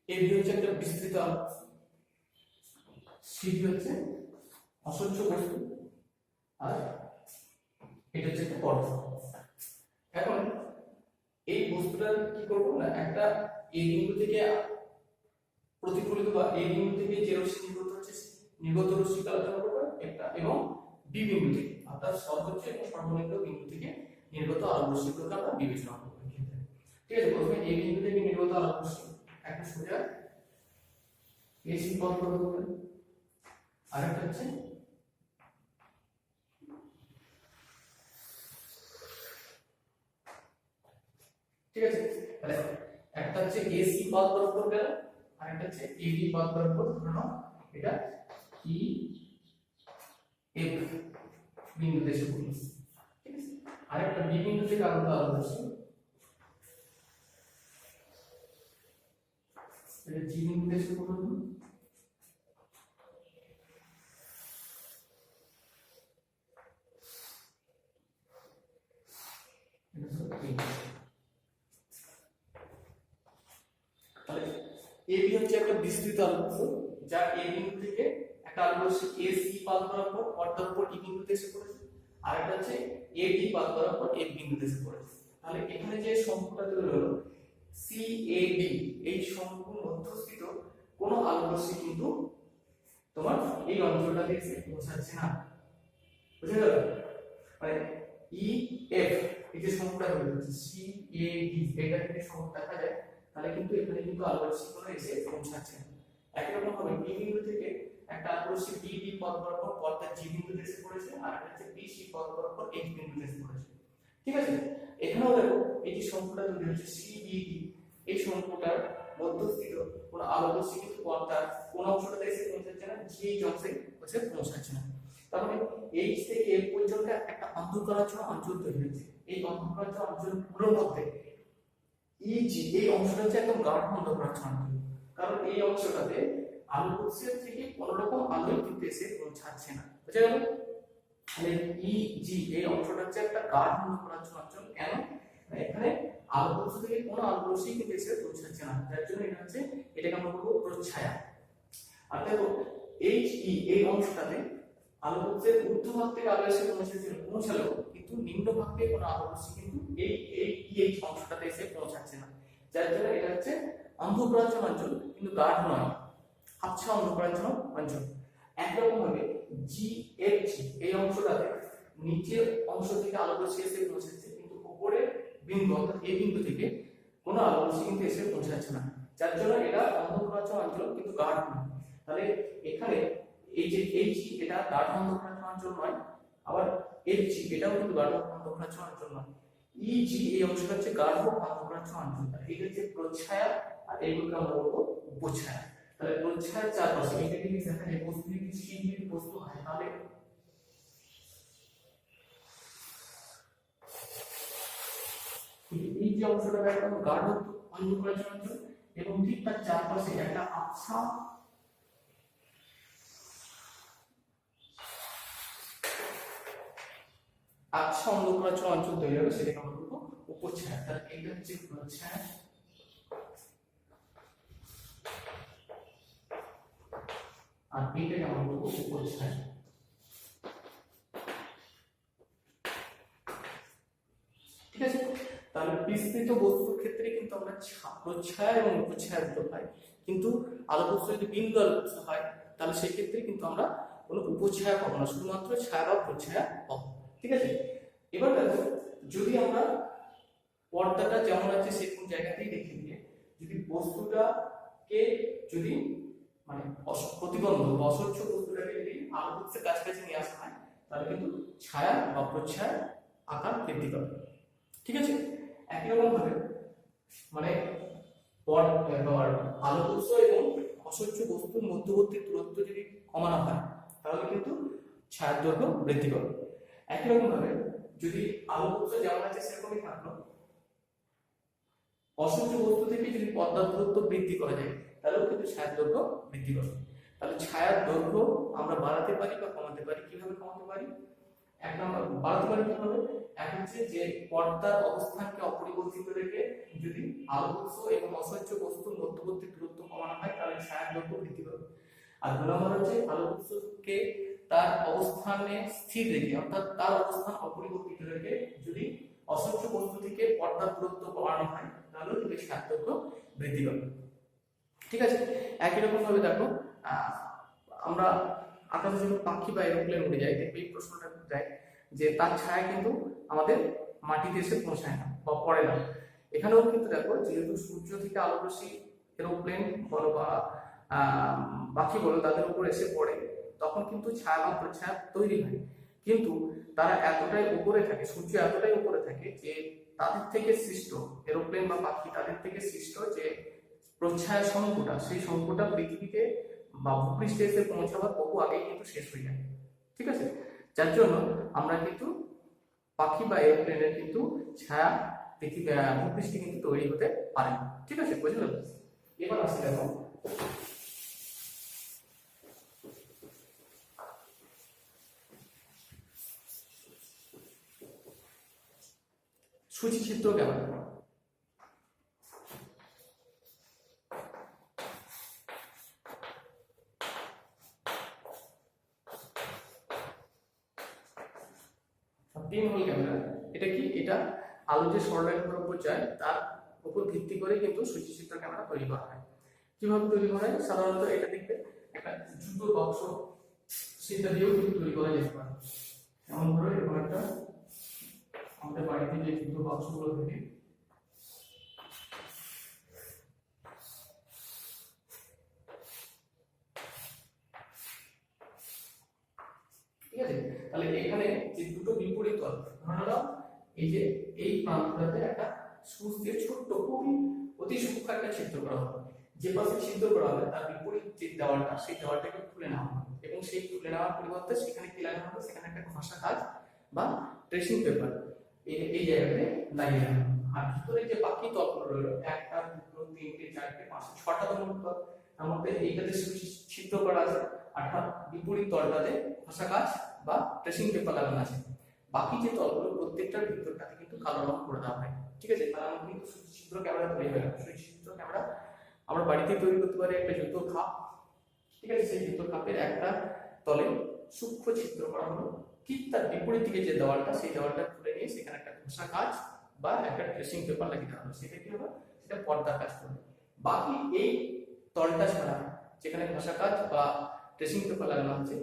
এবি হচ্ছে একটা বিস্তৃত আলোক, সিবি হচ্ছে অস্বচ্ছ বস্তু, আর এটা হচ্ছে একটা পর্দা। এখন এই বস্তুটা কি করবো না, একটা এ বিন্দু থেকে প্রতিফলিত বা এ বিন্দু থেকে যে রশ্মি নির্গত হচ্ছে নির্গত রশ্মিকে আলোচনা করবো একটা, এবং বি বিন্দু থেকে অর্থাৎ সর্বোচ্চ এবং সর্বনিম্ন বিন্দু থেকে নির্গত আলোক রশ্মিগুলোকে আমরা বিবেচনা করবো। ঠিক আছে, প্রথমে এ বিন্দু থেকে নির্গত আলোক রশ্মি একটা সোজা এসি পথ প্রদত্ত করে, আরেকটা হচ্ছে ঠিক আছে, তাহলে একটা হচ্ছে এসি পথ বরাবর গেল, আরেকটা হচ্ছে এবি পথ বরাবর, ধরো এটা ই এফ বিন্দুতে এসে পড়ল। ঠিক আছে, আরেকটা বি বিন্দু থেকে আগত আলোক রশ্মি এটা জি বিন্দুতে এসে পড়ল। এবি হচ্ছে একটা বিস্তৃত আলোক উৎস, যা এ বিন্দু থেকে একটা আলোক রশ্মি এসি পথ বরাবর পর্দার উপর ই বিন্দুতে এসে পড়েছে, আর একটা হচ্ছে এডি পথ বরাবর এফ বিন্দুতে এসে পড়েছে। তাহলে এখানে যে শঙ্কুটা তৈরি হলো সিএডি, এই শঙ্কুর মধ্যস্থিত কোনো আলোক রশ্মি কিন্তু তোমার এই অঞ্চলটাতে এসে পৌঁছাচ্ছে না। বুঝে গেল? মানে ই এফ এই যে শঙ্কুটা তৈরি হচ্ছে সিএডি, এটা যদি শঙ্কু দেখা যায় তাহলে কিন্তু এখানে কিন্তু আলোক রশ্মিগুলো এসে পৌঁছাচ্ছে না। একই রকম ভাবে বি বিন্দু থেকে একটা আলোক রশ্মি বিডি পথ বরাবর পর্দার জি বিন্দুতে এসে পড়েছে, আর একটা হচ্ছে বিসি পথ বরাবর এইচ বিন্দুতে এসে পড়েছে। ঠিক আছে, এখানেও দেখো এই যে শঙ্কুটা তৈরি হচ্ছে সিবিডি, এই শঙ্কুটার মধ্যস্থিত কোন আলোক রশ্মি কিন্তু পর্দার কোন অংশটাতে এসে পৌঁছাচ্ছে না, জি এই অংশে এসে পৌঁছাচ্ছে না। তার মানে এইচ থেকে এফ পর্যন্ত একটা অন্ধকারাচ্ছন্ন অঞ্চল তৈরি হয়েছে। এই অন্ধকারাচ্ছন্ন অঞ্চলগুলোর মধ্যে ইজি এই অংশটা হচ্ছে একদম গাঢ় অন্ধকারাচ্ছন্ন, কারণ এই অংশটাতে আলোক উৎসের থেকে কোন রকম আলো কিন্তু এসে পৌঁছাচ্ছে না। বুঝা গেল? তাহলে ইজি এই অংশটা হচ্ছে একটা গাঢ় অন্ধকারাচ্ছন্ন অঞ্চল। কেন? এখানে আলোক উৎস থেকে কোনো আলোক রশ্মি কিন্তু এসে পৌঁছাচ্ছে না, যার জন্য এটা হচ্ছে এটাকে আমরা বলবো প্রচ্ছায়া। আর দেখো এই অংশটাতে আলোক উৎসের ঊর্ধ্বভাগ থেকে আলো এসে পৌঁছালো, কিন্তু নিম্নভাগ থেকে কোনো আলোক রশ্মি কিন্তু এই অংশটাতে এসে পৌঁছাচ্ছে না, যার জন্য এটা হচ্ছে অন্ধকারাচ্ছন্ন অঞ্চল, কিন্তু গাঢ় নয়, আবছা অন্ধকারাচ্ছন্ন অঞ্চল। একরকম ভাবে জিএফজি এই অংশটাতে নিচের অংশ থেকে আলোক রশ্মি এসে পৌঁছাচ্ছে, কিন্তু উপরের বিন্দু অর্থাৎ এই বিন্দু থেকে কোনো আলোক রশ্মি কিন্তু এসে পৌঁছাচ্ছে না, যার জন্য এটা অন্ধকারাচ্ছন্ন অঞ্চল কিন্তু গাঢ় নয়। তাহলে এখানে এই যে এইচজি এটা গাঢ় অন্ধকারাচ্ছন্ন অঞ্চল নয়, আবার এফজি এটাও কিন্তু গাঢ় অন্ধকারাচ্ছন্ন অঞ্চল নয়। ইজি এই অংশটা হচ্ছে গাঢ় অন্ধকারাচ্ছন্ন অঞ্চল, এটা হচ্ছে প্রচ্ছায়া, আর এইগুলোকে আমরা বলবো উপচ্ছায়া। তাহলে প্রচ্ছায়ার চারপাশে এটা যদি দেখা যায় বস্তু যদি শীতল বস্তু হয়, তাহলে এই যে অংশটা একদম গাঢ় অন্ধকারাচ্ছন্ন অঞ্চল, এবং ঠিক তার চারপাশে একটা আবছা অন্ধকারাচ্ছন্ন অঞ্চল তৈরি হবে, সেটাকে আমরা বলবো উপচ্ছায়া। তাহলে এটা হচ্ছে প্রচ্ছায়া, আর এটাকে আমরা বলবো উপচ্ছায়া। ঠিক আছে, তাহলে বিস্তৃত বস্তুর ক্ষেত্রে কিন্তু আমরা প্রচ্ছায়া এবং উপচ্ছায়া দুটো পাই, কিন্তু আলোক উৎস যদি বিন্দু আলোক উৎস হয় তাহলে সেই ক্ষেত্রে কিন্তু আমরা কোনো উপচ্ছায়া পাবো না, শুধুমাত্র ছায়া বা প্রচ্ছায়া পাবো। ঠিক আছে, এবার দেখো যদি আমরা পর্দাটা যেমন আছে সেরকম জায়গাতেই রেখে দিয়ে যদি বস্তুটাকে যদি মানে প্রতিবন্ধক বা অস্বচ্ছ বস্তুটাকে যদি আলোক উৎসের কাছাকাছি নিয়ে আসা হয় তাহলে কিন্তু ছায়া বা প্রচ্ছায়া আকার বৃদ্ধি পাবে। ঠিক আছে, একই রকম ভাবে মানে আলোক উৎস এবং অস্বচ্ছ বস্তুর মধ্যবর্তী দূরত্ব যদি কমানো হয় তাহলে কিন্তু ছায়ার দৈর্ঘ্য বৃদ্ধি করবে। একই রকম ভাবে যদি আলোক উৎস যেমন আছে সেরকমই থাকলো, অসংখ্য বস্তু থেকে যদি পর্দার দূরত্ব বৃদ্ধি করা যায় তাহলেও কিন্তু ছায়ার দৈর্ঘ্য বৃদ্ধি করবে। তাহলে ছায়ার দৈর্ঘ্য আমরা বাড়াতে পারি বা কমাতে পারি। কিভাবে কমাতে পারি? এক নম্বর বাড়াতে পারি কিভাবে? এক হচ্ছে যে পর্দার অবস্থানকে অপরিবর্তিত রেখে যদি আলোক উৎস এবং অসহ্য বস্তুর মধ্যবর্তী দূরত্ব কমানো হয় তাহলে ছায়ার দৈর্ঘ্য বৃদ্ধি পাবে। আর 2 নম্বর হচ্ছে আলোক উৎসকে তার অবস্থানে স্থির রেখে অর্থাৎ তার অবস্থান অপরিবর্তিত রেখে যদি অসহ্য বস্তু থেকে পর্দার দূরত্ব বাড়ানো হয় তাহলে কিন্তু ছায়ার দৈর্ঘ্য বৃদ্ধি পাবে। ঠিক আছে। একই রকম ভাবে দেখো আমরা আকাশে যখন পাখি বা এরোপ্লেন উড়ে যায় দেখবে এই প্রশ্নটা যায় যে তার ছায়া কিন্তু আমাদের মাটিতে এসে পৌঁছায় না বা পড়ে না। এখানেও কিন্তু দেখো যেহেতু সূর্য থেকে আলো রশ্মি এরোপ্লেন বলো বা পাখি বলো তাদের উপর এসে পড়ে তখন কিন্তু ছায়া বা প্রচ্ছায়া তৈরি হয়, কিন্তু তারা এতটাই উপরে থাকে, সূর্য এতটাই উপরে থাকে যে তাদের থেকে সৃষ্ট এরোপ্লেন বা পাখি তাদের থেকে সৃষ্ট যে প্রচ্ছায়া সংখ্যাটা সেই সংখ্যাটা পৃথিবীতে বা ভূপৃষ্ঠে এসে পৌঁছাবার বহু আগেই কিন্তু শেষ হয়ে যায়। ঠিক আছে। যার জন্য আমরা কিন্তু পাখি বা এরোপ্লেনের কিন্তু ছায়া পৃথিবী ভূপৃষ্ঠে কিন্তু তৈরি হতে পারে না। ঠিক আছে, বুঝলো? এবার আসি দেখো সূচিচিত্র ক্যামেরা। পিনহোল ক্যামেরা এটা কি? এটা আলো যে সরলরেখার উপর যায় তার উপর ভিত্তি করে কিন্তু সূচিচিত্র ক্যামেরা তৈরি করা হয়। কিভাবে তৈরি করা হয়? সাধারণত এটা দেখবে একটা জুতোর বাক্স, সেটা দিয়েও কিন্তু তৈরি করা যেতে পারে। যেমন ধরো এরকম একটা আমাদের বাড়িতে যে জুতোর বাক্সগুলো থাকে ঠিক আছে। তাহলে এখানে যে দুটো বিপরীত তল, ধরে নাও এই যে এই প্রান্তটাতে একটা সূচ দিয়ে ছোট্ট খুবই অতি সূক্ষ্ম একটা ছিদ্র করা হবে। যে পাশে ছিদ্র করা হবে তার বিপরীত যে দেওয়ালটা সেই দেওয়ালটাকে খুলে নেওয়া হবে এবং সেই খুলে নেওয়ার পরিবর্তে সেখানে কি লাগানো হবে? সেখানে একটা ঘষা কাজ বা ট্রেসিং পেপার এই জায়গাতে লাগিয়ে দেওয়া হবে। আর ভিতরে যে বাকি তলগুলো রইল একটা, দুটো, তিনটে, চারটে, পাঁচটা, 6টা তো মোট তল, তার মধ্যে এইটাতে ছিদ্র করা আছে আর বিপরীত তলটাতে ঘষা কাজ বা ট্রেসিং পেপার লাগানো আছে। বাকি যে তলগুলো প্রত্যেকটার ভিতরটাতে কিন্তু কালো রং করে দেওয়া হয়। ঠিক আছে। তাহলে কিন্তু সূচিচিত্র ক্যামেরা তৈরি হয়ে গেল। সূচিচিত্র ক্যামেরা আমরা বাড়িতে তৈরি করতে পারি একটা জুতোর খাপ। ঠিক আছে। সেই জুতোর খাপের একটা তলে সূক্ষ্ম ছিদ্র করা হলো, ঠিক তার বিপরীত দিকে যে দেওয়ালটা সেই দেওয়ালটা খুলে নিয়ে সেখানে একটা ঘষা কাজ বা একটা ট্রেসিং পেপার লাগিয়ে দেওয়া হলো। সেটা কি হবে? সেটা পর্দার কাজ করবে। বাকি এই তলটা ছাড়া যেখানে ঘষা কাজ বা ট্রেসিং পেপার লাগানো হচ্ছে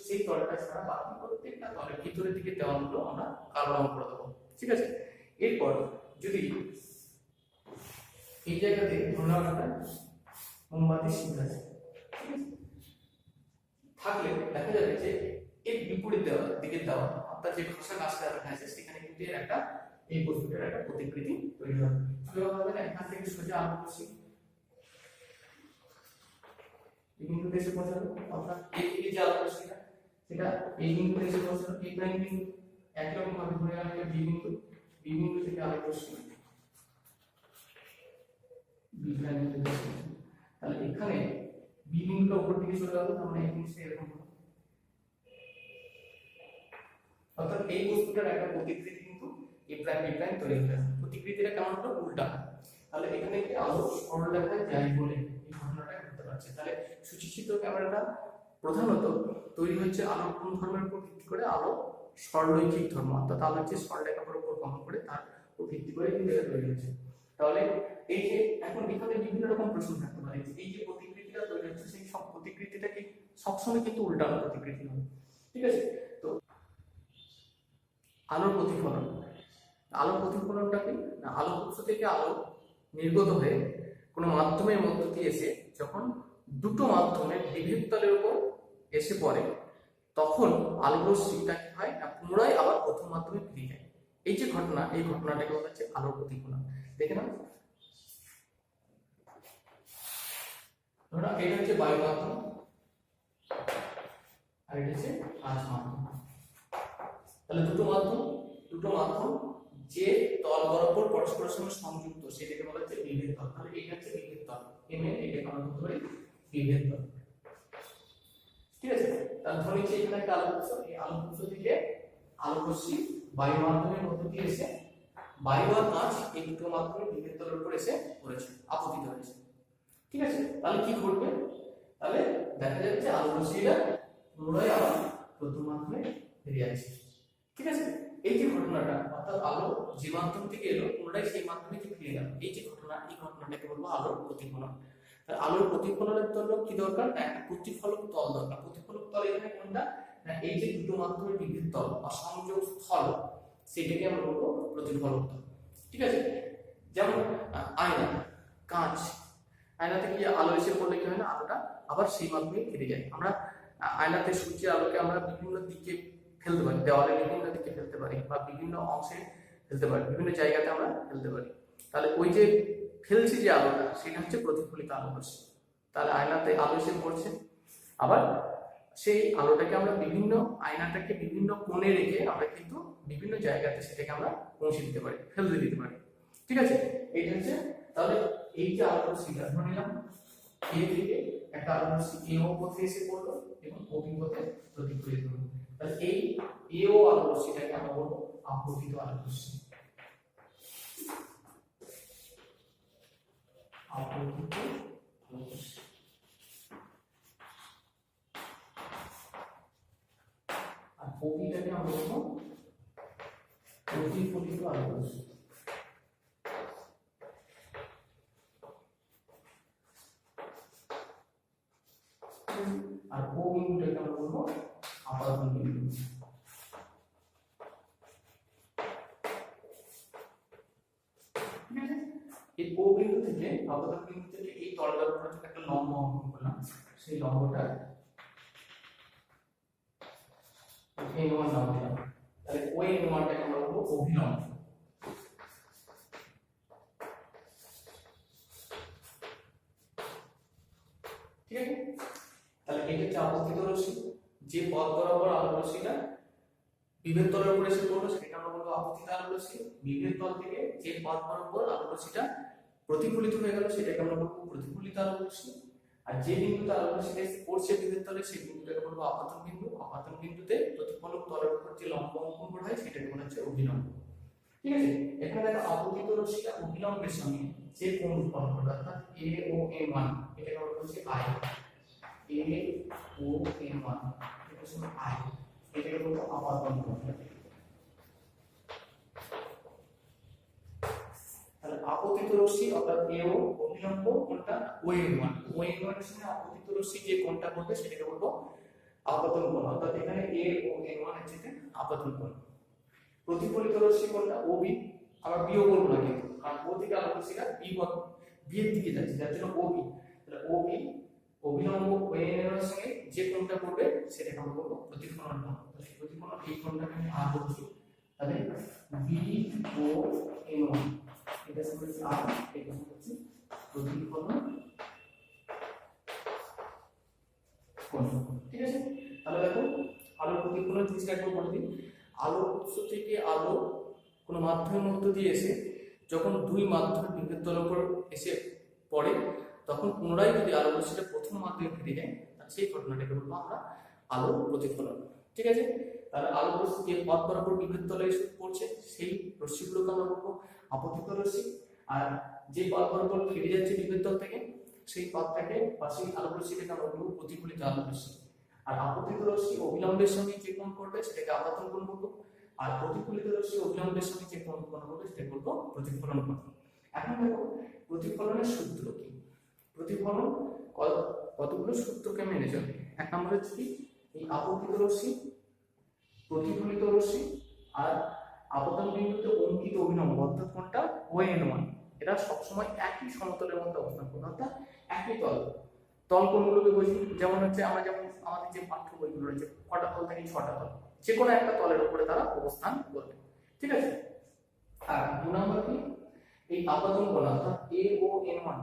সেই তলটা ছাড়া বাকি প্রত্যেকটা তলের ভিতরের দিকে দেওয়ালগুলো আমরা কালো রং করে দেবো। ঠিক আছে। এরপর যদি এই জায়গাতে ধরুন একটা মোমবাতি শিট আছে, ঠিক আছে, থাকলে দেখা যাবে যে এর বিপরীত দিকে দেওয়া অর্থাৎ যে ঘষা কাজটা দেখা আছে সেখানে কিন্তু এর একটা এই বস্তুটার একটা প্রতিকৃতি তৈরি হবে। কিভাবে হবে? না, এখান থেকে সোজা আলো করছি এই বিন্দুতে এসে পৌঁছালো, অর্থাৎ এই যে আলো রশ্মিটা সেটা এই বিন্দুতে এসে পৌঁছালো, এই প্রাইম বিন্দু। একই রকম ভাবে ধরে রাখলে বি বিন্দু থেকে আলো রশ্মি বি প্রাইম বিন্দুতে এসে পৌঁছালো। তাহলে এখানে বি বিন্দুটা উপর দিকে চলে গেল, তার মানে এই জিনিসটা এরকম হলো। অর্থাৎ এই বস্তুটার একটা প্রতিকৃতি কিন্তু এ প্রাইম তৈরি হয়ে গেল। প্রতিকৃতিটা কেমন হলো? উল্টা। তাহলে এখানে কি আলো সরলরেখায় যায় বলে এই ঘটনাটা ঘটতে পারছে। তাহলে সূচিচিত্র ক্যামেরাটা প্রধানত তৈরি হচ্ছে আলোর কোন ধর্মের উপর ভিত্তি করে? আলো সরলরৈখিক ধর্ম, অর্থাৎ আলোর যে সরলরেখার উপর গমন করে তার উপর ভিত্তি করে কিন্তু এটা তৈরি হচ্ছে। তাহলে এই যে এখন এখানে বিভিন্ন রকম প্রশ্ন থাকতে পারে, এই যে প্রতিকৃতিটা তৈরি হচ্ছে সেই সব প্রতিকৃতিটা কি সবসময় কিন্তু উল্টানো প্রতিকৃতি হবে। ঠিক আছে। তো আলোর প্রতিফলন, আলোর প্রতিফলনটা কি? না, আলো উৎস থেকে আলো নির্গত হয়ে কোনো মাধ্যমের মধ্য দিয়ে এসে যখন দুটো মাধ্যমের বিভেদ তলের উপর এসে পড়ে তখন আলোর রশ্মিটা কি হয়? না, পুনরায় আবার প্রথম মাধ্যমে ফিরে যায়। এই যে ঘটনা, এই ঘটনাটাকে বলা হচ্ছে আলোর প্রতিফলন। দেখে না, ধরো এটা হচ্ছে বায়ু মাধ্যম, আর এটা হচ্ছে আঁচ মাধ্যম। তাহলে দুটো মাধ্যম যে তল বরাবর পরস্পরের সঙ্গে সংযুক্ত সেটাকে বলা হচ্ছে বিভেদ তল। তাহলে এটা হচ্ছে বিভেদ তল, এটাকে আমরা বলতে পারি বিভেদ তল। ঠিক আছে, তাহলে ধরে নিচ্ছি এখানে একটা আলোক উৎস, এই আলোক উৎস থেকে আলোক রশ্মি বায়ু মাধ্যমের মধ্য দিয়ে এসে বায়ু আর কাঁচ এই দুটো মাধ্যমে বিভেদ তলের উপর এসে পড়েছে, আপতিত হয়েছে। ঠিক আছে, তাহলে কি ঘটবে? তাহলে দেখা যাচ্ছে আলোক রশ্মিটা পুনরায় আবার প্রথম মাধ্যমে ফিরে যাচ্ছে। ঠিক আছে, এই যে ঘটনাটা, অর্থাৎ আলো যে মাধ্যম থেকে এলো পুনরায় সেই মাধ্যমে ফিরে গেল, এই যে ঘটনা, এই ঘটনাটাকে বলবো আলোর প্রতিফলন। আলোর প্রতিফলনের জন্য কি দরকার? একটা প্রতিফলক তল দরকার। প্রতিফলক তল এখানে কোনটা? এই যে দুটো মাধ্যমের বিভেদ তল বা সংযোগ স্থল, সেটাকে আমরা বলবো প্রতিফলক তল। ঠিক আছে, যেমন আয়না, কাঁচ, আয়নাতে কি আলো এসে পড়লে কি হয় না, আলোটা আবার সেই মাধ্যমে ফিরে যায়। আমরা আয়নাতে সূর্যের আলোকে আমরা বিভিন্ন দিকে ফেলতে পারি, দেওয়ালে বিভিন্ন দিকে ফেলতে পারি বা বিভিন্ন অংশে ফেলতে পারি, বিভিন্ন জায়গাতে আমরা ফেলতে পারি। তাহলে ওই যে ফেলছি যে আলোটা, সেটা হচ্ছে প্রতিফলিত আলো রশ্মি। তাহলে আয়নাতে আলো এসে পড়ছে, আবার সেই আলোটাকে আমরা বিভিন্ন আয়নাটাকে বিভিন্ন কোণে রেখে আমরা কিন্তু বিভিন্ন জায়গাতে সেটাকে আমরা পৌঁছে দিতে পারি, ফেলতে দিতে পারি। ঠিক আছে, এইটা হচ্ছে, তাহলে এই যে আলো রশ্মিটা ধরে নিলাম এ থেকে একটা আলো রশ্মি এও পথে এসে পড়লো এবং ওবি পথে প্রতিফলিত হলো। তাহলে এই এও আলো রশ্মিটাকে আমরা বলবো আপতিত আলো রশ্মি। আপতিত আলো রশ্মি। আর ওবিটাকে আমরা বলবো প্রতিফলিত আলো রশ্মি। আর ও বিন্দুটাকে আমরা বলবো আপাতন বিন্দু। এই ও বিন্দু থেকে আপাতন বিন্দু থেকে এই তলটার উপর একটা লম্ব অঙ্কন করলাম, সেই লম্বটা n1 নাম দিলাম। তাহলে ওই n1টাকে আমরা বলবো অভিলম্ব। ঠিক আছে, তাহলে এটা হচ্ছে আপতিত রশ্মি। যে পথ বরাবর আলো রশ্মিটা বিভেদ তলের উপর এসে পড়লো সেটা আমরা বলবো আপতিত আলো রশ্মি। বিভেদ তল থেকে যে পথ বরাবর আলো রশ্মিটা প্রতিফলিত হয়ে গেল সেটাকে আমরা বলবো প্রতিফলিত আলো রশ্মি। আর যে বিন্দুতে আলো রশ্মিটা পড়ছে বিভেদ তলে সেই বিন্দুটাকে বলবো আপাতন বিন্দু। আপাতন বিন্দুতে প্রতিফলক তলের উপর যে লম্ব অঙ্কন করা হয় সেটাকে বলা হচ্ছে অভিলম্ব। ঠিক আছে, এখানে দেখো আপতিত রশ্মিটা অভিলম্বের সঙ্গে যে কোণ উৎপন্ন করবে, অর্থাৎ এ ও n1, এটাকে আমরা বলছি আই। এ ও n1 এটা হচ্ছে আই, এটাকে বলবো আপাতন কোণ। তাহলে আপতিত রশ্মি অর্থাৎ এ ও অভিলম্ব কোণটা ও n1, ও n1 এর সঙ্গে আপতিত রশ্মি যে কোণটা করবে সেটাকে বলবো আপাতন কোণ। অর্থাৎ এখানে এ ও n1 এর যেটা আপাতন কোণ। প্রতিফলিত রশ্মি কোণটা ওবি, আবার বিও বলবো না কিন্তু, কারণ ও থেকে আলো রশ্মিটা বি এর দিকে যাচ্ছে, যার জন্য ওবি। তাহলে ওবি অভিলম্ব ওএন এর সঙ্গে যে কোণটা করবে সেটাকে আমরা বলবো প্রতিফলন কোণ। তাহলে প্রতিফলন এই কোণটাকে আমি আর বলছি। তাহলে বি ও n1 এটা হচ্ছে আর, এটা হচ্ছে প্রতিফলন কোণ। ঠিক আছে, তাহলে দেখো আলোর প্রতিফলন জিনিসটা একটু বলে দিই। আলোর উৎস থেকে আলো কোনো মাধ্যমের মধ্য দিয়ে এসে যখন দুই মাধ্যমের বিভেদ তলের উপর এসে পড়ে, তখন পুনরায় যদি আলো রশ্মিটা প্রথম মাধ্যমে ফিরে যায়, তাহলে সেই ঘটনাটাকে বলবো আমরা আলোর প্রতিফলন। ঠিক আছে, তাহলে আলো রশ্মি যে পথ বরাবর বিভেদ তলে এসে পড়ছে সেই রশ্মিগুলোকে আমরা বলবো আপতিত রশ্মি। আর যে পথ বরাবর ফিরে যাচ্ছে বিভেদ তল থেকে সেই পথটাকে বা সেই আলো রশ্মিটাকে আমরা বলবো প্রতিফলিত আলো রশ্মি। আর আপতিত রশ্মি অবিলম্বের সঙ্গে যে কোণ করবে সেটাকে আপাতন কোণ বলবো। আর প্রতিফলিত রশ্মি অবিলম্বের সঙ্গে যে কোণ উৎপন্ন করবে সেটাকে বলবো প্রতিফলন কোণ। এখন দেখো প্রতিফলনের সূত্র কি। প্রতিফলন কতগুলো সূত্রকে মেনে চলে। এক নম্বর হচ্ছে কি, এই আপতিত রশ্মি, প্রতিফলিত রশ্মি আর আপতন বিন্দুতে অঙ্কিত অভিলম্ব অর্থাৎ কোনটা ওএন1, এরা সবসময় একই সমতলের মধ্যে অবস্থান করবে, অর্থাৎ একই তল। তল কোনগুলোকে বুঝি, যেমন হচ্ছে আমরা যেমন আমাদের যে পাঠ্য বইগুলো রয়েছে কটা তল থেকে 6টা তল, যে কোনো একটা তলের উপরে তারা অবস্থান করবে। ঠিক আছে, আর 2 নম্বর কি, এই আপতন কোণ অর্থাৎ এ ও n1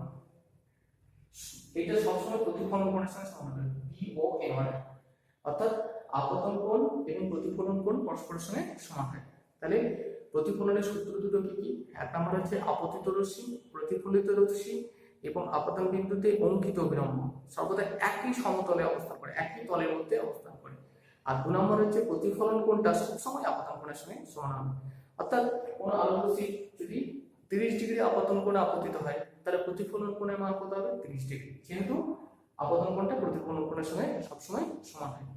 এটা সবসময় প্রতিফলন কোণের সঙ্গে সমান হবে বি ও n1, অর্থাৎ আপতন কোণ এবং প্রতিফলন কোণ পরস্পরের সঙ্গে সমান হয়। তাহলে প্রতিফলনের সূত্র দুটো কি কি? এক নম্বর হচ্ছে আপতিত রশ্মি, প্রতিফলিত রশ্মি এবং আপতন বিন্দুতে অঙ্কিত অভিলম্ব সর্বদা একই সমতলে অবস্থান করে, একই তলের মধ্যে অবস্থান করে। আর 2 নম্বর হচ্ছে প্রতিফলন কোণটা সবসময় আপতন কোণের সঙ্গে সমান হবে। অর্থাৎ কোন আলোক রশ্মি যদি 30 ডিগ্রি আপতন কোণে আপতিত হয় তাহলে প্রতিফলন কোণের মান কত হবে? 30 ডিগ্রি, যেহেতু আপতন কোণটা প্রতিফলন কোণের সঙ্গে সবসময় সমান হয়।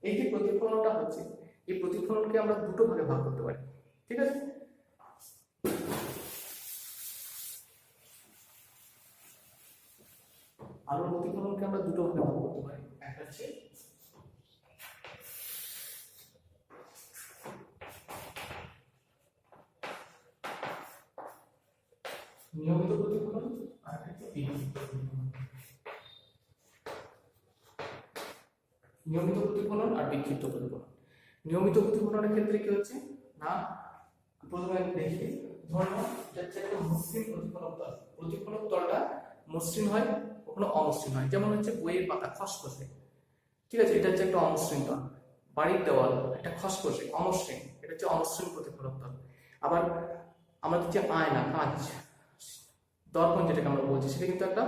এই যে প্রতিফলনটা হচ্ছে, এই প্রতিফলনকে আমরা দুটো ভাগে ভাগ করতে পারি, ঠিক আছে? আলোর প্রতিফলনকে আমরা দুটো ভাগে ভাগ করতে পারি। একটা হচ্ছে নিয়মিত প্রতিফলন আর একটা বিক্ষিপ্ত প্রতিফলন। নিয়মিত প্রতিফলন আর বিক্ষিপ্ত প্রতিফলন। নিয়মিত প্রতিফলনের ক্ষেত্রে কি হচ্ছে না, প্রথমে দেখি ধরো এটা হচ্ছে একটা মসৃণ প্রতিফলক তল। প্রতিফলক তলটা মসৃণ হয়, কখনো অমসৃণ হয়। যেমন হচ্ছে বইয়ের পাতা খসখসে, ঠিক আছে, এটা হচ্ছে একটা অমসৃণ তল। বাড়ির দেওয়াল এটা খসখসে অমসৃণ, এটা হচ্ছে অমসৃণ প্রতিফলক তল। আবার আমাদের যে আয়না, কাঁচ, দর্পণ যেটাকে আমরা বলছি, সেটা কিন্তু একটা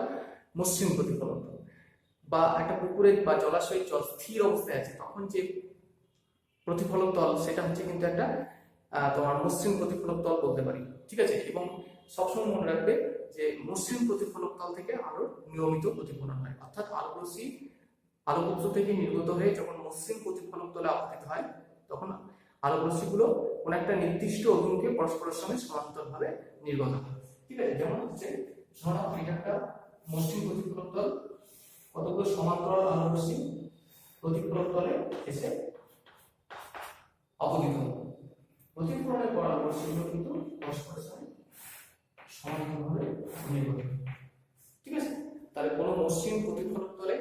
মসৃণ প্রতিফলক তল। বা একটা পুকুরে বা জলাশয়ের জল স্থির অবস্থায় আছে, তখন যে প্রতিফলক তল সেটা হচ্ছে কিন্তু একটা তোমার মসৃণ প্রতিফলক তল বলতে পারি, ঠিক আছে? এবং সবসময় মনে রাখবে যে মসৃণ প্রতিফলক তল থেকে আলোর নিয়মিত প্রতিফলন হয়। অর্থাৎ আলোক রশ্মি আলোক উৎস থেকে নির্গত হয়ে যখন মসৃণ প্রতিফলক তলে আপতিত হয়, তখন আলোক রশ্মিগুলো কোন একটা নির্দিষ্ট অভিমুখে পরস্পরের সঙ্গে সমান্তরালভাবে নির্গত হয়, ঠিক আছে? যেমন হচ্ছে ধরো এটা একটা মসৃণ প্রতিফলক তল, কতগুলো সমান্তরাল আলোক রশ্মি প্রতিফলক তলে এসে আপতিত হয়। প্রতিফলনের পর আলোক রশ্মিগুলো কিন্তু পরস্পরের সঙ্গে সমান্তরালভাবে নির্গত হয়, ঠিক আছে? তাহলে কোনো মসৃণ প্রতিফলক তলে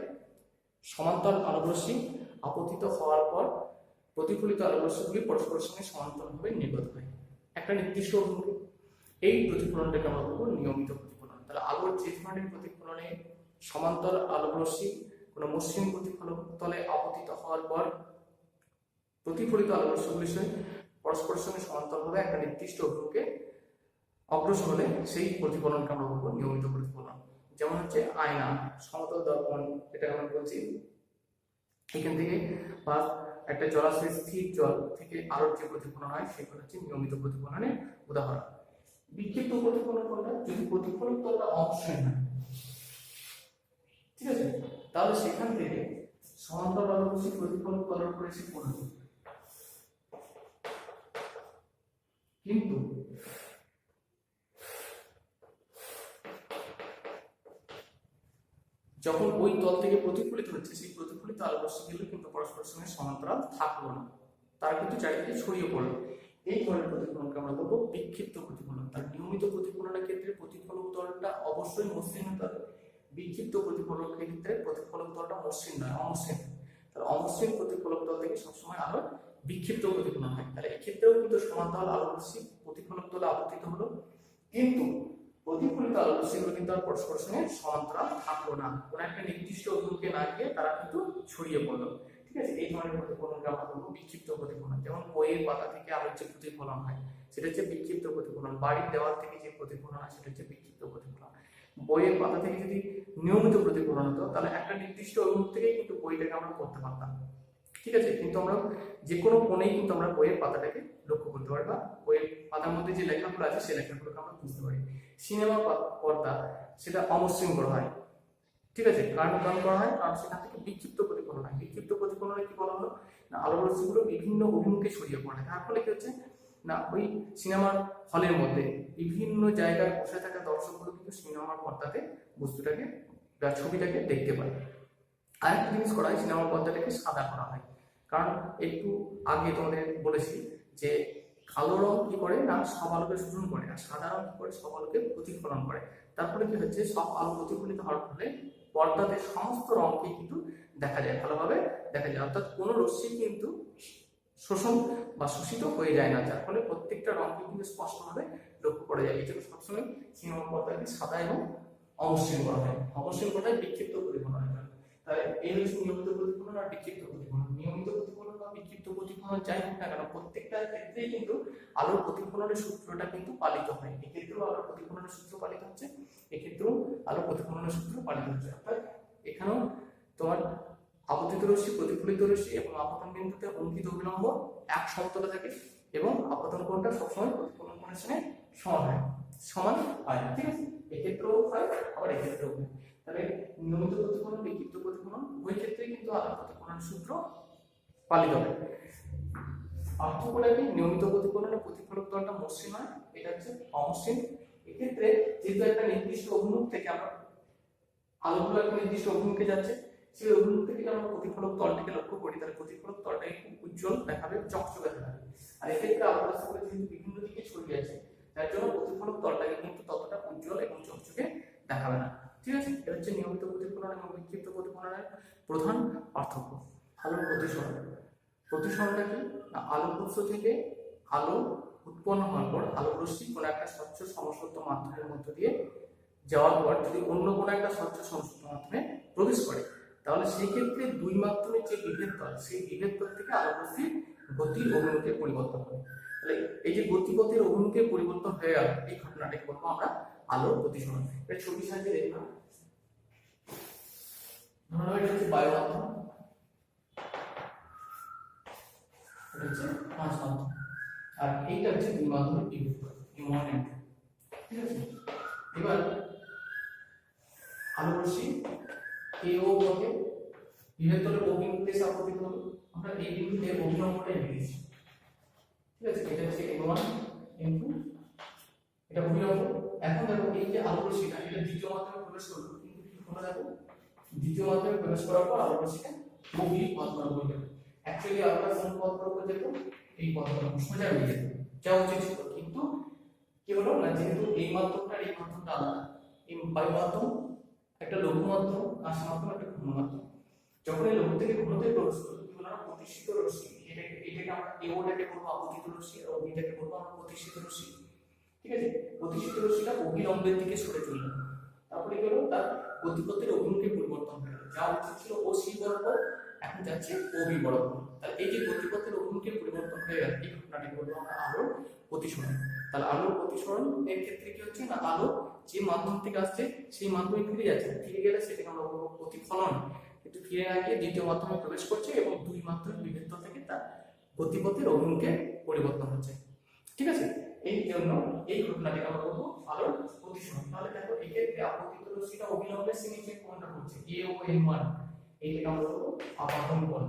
সমান্তরাল আলোক রশ্মি আপতিত হওয়ার পর প্রতিফলিত আলোক রশ্মিগুলি পরস্পরের সঙ্গে সমান্তরালভাবে নির্গত হয় একটা নির্দিষ্ট অভিমুখে। এই প্রতিফলনটাকে আমরা বলবো নিয়মিত প্রতিফলন। তাহলে আলোর যে ধরনের প্রতিফলনে সমান্তরাল আলোক রশ্মি কোনো মসৃণ প্রতিফলক তলে আপতিত হওয়ার পর প্রতিফলিত আলোক রশ্মিগুলির সঙ্গে পরস্পরের সঙ্গে সমান্তরালভাবে একটা নির্দিষ্ট অভিমুখে অগ্রসর হলে সেই প্রতিফলনকে আমরা বলবো নিয়মিত প্রতিফলন। যেমন হচ্ছে আয়না, সমতল দর্পণ, এটা আমরা বলছি, এখান থেকে বা একটা জলাশয়ের স্থির জল থেকে আলোর যে প্রতিফলন হয় সেগুলো হচ্ছে নিয়মিত প্রতিফলনের উদাহরণ। বিক্ষিপ্ত প্রতিফলন কোনটা? যদি প্রতিফলন তলটা অমসৃণ হয়, ঠিক আছে, তাহলে সেখান থেকে সমান্তরাল আলোক রশ্মি প্রতিফলন তলের উপরে এসে পড়বে, কিন্তু যখন ওই তল থেকে প্রতিফলিত হচ্ছে, সেই প্রতিফলিত আলোক রশ্মিগুলো কিন্তু পরস্পরের সঙ্গে সমান্তরাল থাকলো না, তারা কিন্তু চারিদিকে ছড়িয়ে পড়লো। এই ধরনের প্রতিফলনকে আমরা বলবো বিক্ষিপ্ত প্রতিফলন। তার নিয়মিত প্রতিফলনের ক্ষেত্রে প্রতিফলক তলটা অবশ্যই মসৃণ হতে হবে। বিক্ষিপ্ত প্রতিফলনের ক্ষেত্রে প্রতিফলক তলটা মসৃণ নয়, অমসৃণ। তাহলে অমসৃণ প্রতিফলক তল থেকে সবসময় আলো বিক্ষিপ্ত প্রতিফলন হয়। তাহলে এক্ষেত্রেও কিন্তু সমান্তরাল আলোক রশ্মি প্রতিফলক তলে আপতিত হলো, কিন্তু প্রতিফলিত আলোক রশ্মিগুলো কিন্তু আর পরস্পরের সঙ্গে সমান্তরাল থাকলো না, কোন একটা নির্দিষ্ট অভিমুখে না গিয়ে তারা কিন্তু ছড়িয়ে পড়লো, ঠিক আছে? এই ধরনের প্রতিফলনকে আমরা বলবো বিক্ষিপ্ত প্রতিফলন। যেমন বইয়ের পাতা থেকে আলোর যে প্রতিফলন হয় সেটা হচ্ছে বিক্ষিপ্ত প্রতিফলন। বাড়ির দেওয়াল থেকে যে প্রতিফলন হয় সেটা হচ্ছে বিক্ষিপ্ত প্রতিফলন। বইয়ের পাতা থেকে যদি নিয়মিত প্রতিফলন হতো তাহলে একটা নির্দিষ্ট অভিমুখ থেকেই কিন্তু বইটাকে আমরা পড়তে পারতাম, ঠিক আছে? কিন্তু আমরা যে কোনো কোণেই কিন্তু আমরা বইয়ের পাতাটাকে লক্ষ্য করতে পারি বা বইয়ের পাতার মধ্যে যে লেখাগুলো আছে সেই লেখাগুলোকে আমরা বুঝতে পারি। সিনেমা পর্দা সেটা অমসৃণ করা হয়, ঠিক আছে? কারণ করা হয় কারণ সেখান থেকে বিক্ষিপ্ত প্রতিফলন হয়। বিক্ষিপ্ত প্রতিফলনে কি বলা হলো না, আলোক রশ্মিগুলো বিভিন্ন অভিমুখে ছড়িয়ে পড়ে, তার ফলে কি হচ্ছে না, ওই সিনেমার হলের মধ্যে বিভিন্ন জায়গায় বসে থাকা দর্শকগুলো কিন্তু সিনেমার পর্দাতে বস্তুটাকে বা ছবিটাকে দেখতে পায়। আরেকটা জিনিস করা হয়, সিনেমার পর্দাটাকে সাদা করা হয়। কারণ একটু আগে তোমাদের বলেছি যে কালো রং কি করে না, সব আলোকে শোষণ করে, আর সাদা রং কি করে, সব আলোকে প্রতিফলন করে। তারপরে কি হচ্ছে, সব আলো প্রতিফলিত হওয়ার ফলে পর্দাতে সমস্ত রঙকে কিন্তু দেখা যায়, ভালোভাবে দেখা যায়। অর্থাৎ কোনো রশ্মি কিন্তু শোষণ বা শোষিত হয়ে যায় না, যার ফলে প্রত্যেকটা রঙকে কিন্তু স্পষ্টভাবে লক্ষ্য করা যায়। এই জন্য সবসময় সিনেমা পর্দাকে সাদা এবং অমসৃণ করা হয়। অমসৃণ করা হয় বিক্ষিপ্ত প্রতিফলনের জন্য। তাহলে এই হচ্ছে নিয়মিত প্রতিফলন আর বিক্ষিপ্ত প্রতিফলন। নিয়মিত প্রতিফলন প্রতিফলন যাই হোক না কেন প্রত্যেকটা ক্ষেত্রেই কিন্তু আলোর প্রতিফলনের সূত্রটা কিন্তু পালিত হয়। এক্ষেত্রেও আলোর প্রতিফলনের সূত্র পালিত হচ্ছে, এক্ষেত্রেও আলোর প্রতিফলনের সূত্র পালিত হচ্ছে। অর্থাৎ এখানেও তোমার আপতিত রশ্মি, প্রতিফলিত রশ্মি এবং আপতন বিন্দুতে অঙ্কিত অভিলম্ব এক সমতলে থাকে এবং আপতন কোণটা সবসময় প্রতিফলন কোণের সঙ্গে সমান হয়। ঠিক আছে, এক্ষেত্রেও হয় আবার এক্ষেত্রেও হয়। তাহলে নিয়মিত প্রতিফলন, বিক্ষিপ্ত প্রতিফলন উভয় ক্ষেত্রেই কিন্তু আলোর প্রতিফলনের সূত্র পালিত হয়। পার্থক্যটা কি? নিয়মিত প্রতিফলনে প্রতিফলক তলটা মসৃণ হয়, এটা হচ্ছে অমসৃণ। এক্ষেত্রে যেহেতু একটা নির্দিষ্ট অভিমুখ থেকে আমরা আলোগুলো একটা নির্দিষ্ট অভিমুখে যাচ্ছে, সেই অভিমুখ থেকে আমরা প্রতিফলক তলটাকে লক্ষ্য করি, তাহলে প্রতিফলক তলটাকে খুব উজ্জ্বল দেখাবে, চকচকে দেখাবে। আর এক্ষেত্রে আলোর রাশিগুলো যেহেতু বিভিন্ন দিকে ছড়িয়ে আছে, যার জন্য প্রতিফলক তলটাকে কিন্তু ততটা উজ্জ্বল এবং চকচকে দেখাবে না। ঠিক আছে, এটা হচ্ছে নিয়মিত প্রতিফলন এবং বিক্ষিপ্ত প্রতিফলনের প্রধান পার্থক্য। আলোর প্রতিসরণ, প্রতিসরণটা কি? আলোক উৎস থেকে আলো উৎপন্ন হওয়ার পর আলোক রশ্মি কোনো একটা স্বচ্ছ সমসত্ব মাধ্যমের মধ্য দিয়ে যাওয়ার পর যদি অন্য কোনো একটা স্বচ্ছ সমসত্ব মাধ্যমে প্রবেশ করে, তাহলে সেই ক্ষেত্রে দুই মাধ্যমের যে বিভেদ তল, সেই বিভেদ তল থেকে আলোক রশ্মির গতির অভিমুখে পরিবর্তন হয়। তাহলে এই যে গতিপথের অভিমুখে পরিবর্তন হয়ে গেল, এই ঘটনাটাকে বলবো আমরা আলোর প্রতিসরণ। এটা ছবি সাজিয়ে দেখলাম। ধরো এটা হচ্ছে বায়ু মাধ্যম, এটা হচ্ছে কাঁচ মাধ্যম, আর এইটা হচ্ছে দুই মাধ্যমের বিভেদ তল, M1 M2। ঠিক আছে, এবার আলোক রশ্মি কেও বলে বিভেদ তলের অভিমুখে আপতিত হলো, আমরা এই বিন্দুতে অভিলম্বটা নিয়েছি। ঠিক আছে, এটা হচ্ছে M1 M2, এটা অভিলম্ব। এখন দেখো এই যে আলোক রশ্মিটা এটা দ্বিতীয় মাধ্যমে প্রবেশ করলো, কিন্তু কি হলো দেখো, দ্বিতীয় মাধ্যমে প্রবেশ করার পর আলোক রশ্মিটা খুবই পথ বরাবর গেল। অ্যাকচুয়ালি আলোটা কোন পথ বরাবর যেত? এই পথ বরাবর সোজা বেরিয়ে যেত, যা উচিত ছিল। কিন্তু কি হলো না, যেহেতু এই মাধ্যমটা এই মাধ্যমটা আলাদা, এই বায়ু মাধ্যম একটা লঘু মাধ্যম, কাঁচ মাধ্যম একটা ঘন মাধ্যম, যখন এই লঘু থেকে ঘনতে প্রবেশ করলো কি হলো না, প্রতিষ্ঠিত রশ্মি, এটাকে আমরা এওটাকে বলবো আপতিত রশ্মি আর ওবিটাকে বলবো আমরা প্রতিষ্ঠিত রশ্মি। ঠিক আছে, প্রতিষ্ঠিত রশ্মিটা অভিলম্বের দিকে সরে চলল, তারপরে কি হলো, তার গতিপথের অভিমুখে পরিবর্তন হয়ে গেল, যা উচিত ছিল OC বরাবর এখন যাচ্ছে OB বরাবর। তাহলে এই যে গতিপথের অভিমুখে পরিবর্তন হয়ে গেল, এই ঘটনাটি বলবো আমরা আলোর প্রতিসরণ। তাহলে আলোর প্রতিসরণ এর ক্ষেত্রে কি হচ্ছে না, আলো যে মাধ্যম থেকে আসছে সেই মাধ্যমে ফিরে যাচ্ছে, ফিরে গেলে সেটাকে আমরা বলবো প্রতিফলন। কিন্তু ফিরে না গিয়ে দ্বিতীয় মাধ্যমে প্রবেশ করছে এবং দুই মাধ্যমের বিভেদ তল থেকে তার গতিপথের অভিমুখে পরিবর্তন হচ্ছে। ঠিক আছে, এই জন্য এই ঘটনাটিকে আমরা বলবো আলোর প্রতিসরণ। তাহলে দেখো এই ক্ষেত্রে আপতিত রশ্মিটা অভিলম্বের শ্রেণী যে কোণটা করছে AON1, এইটাকে আমরা বলবো আপাতন কোণ।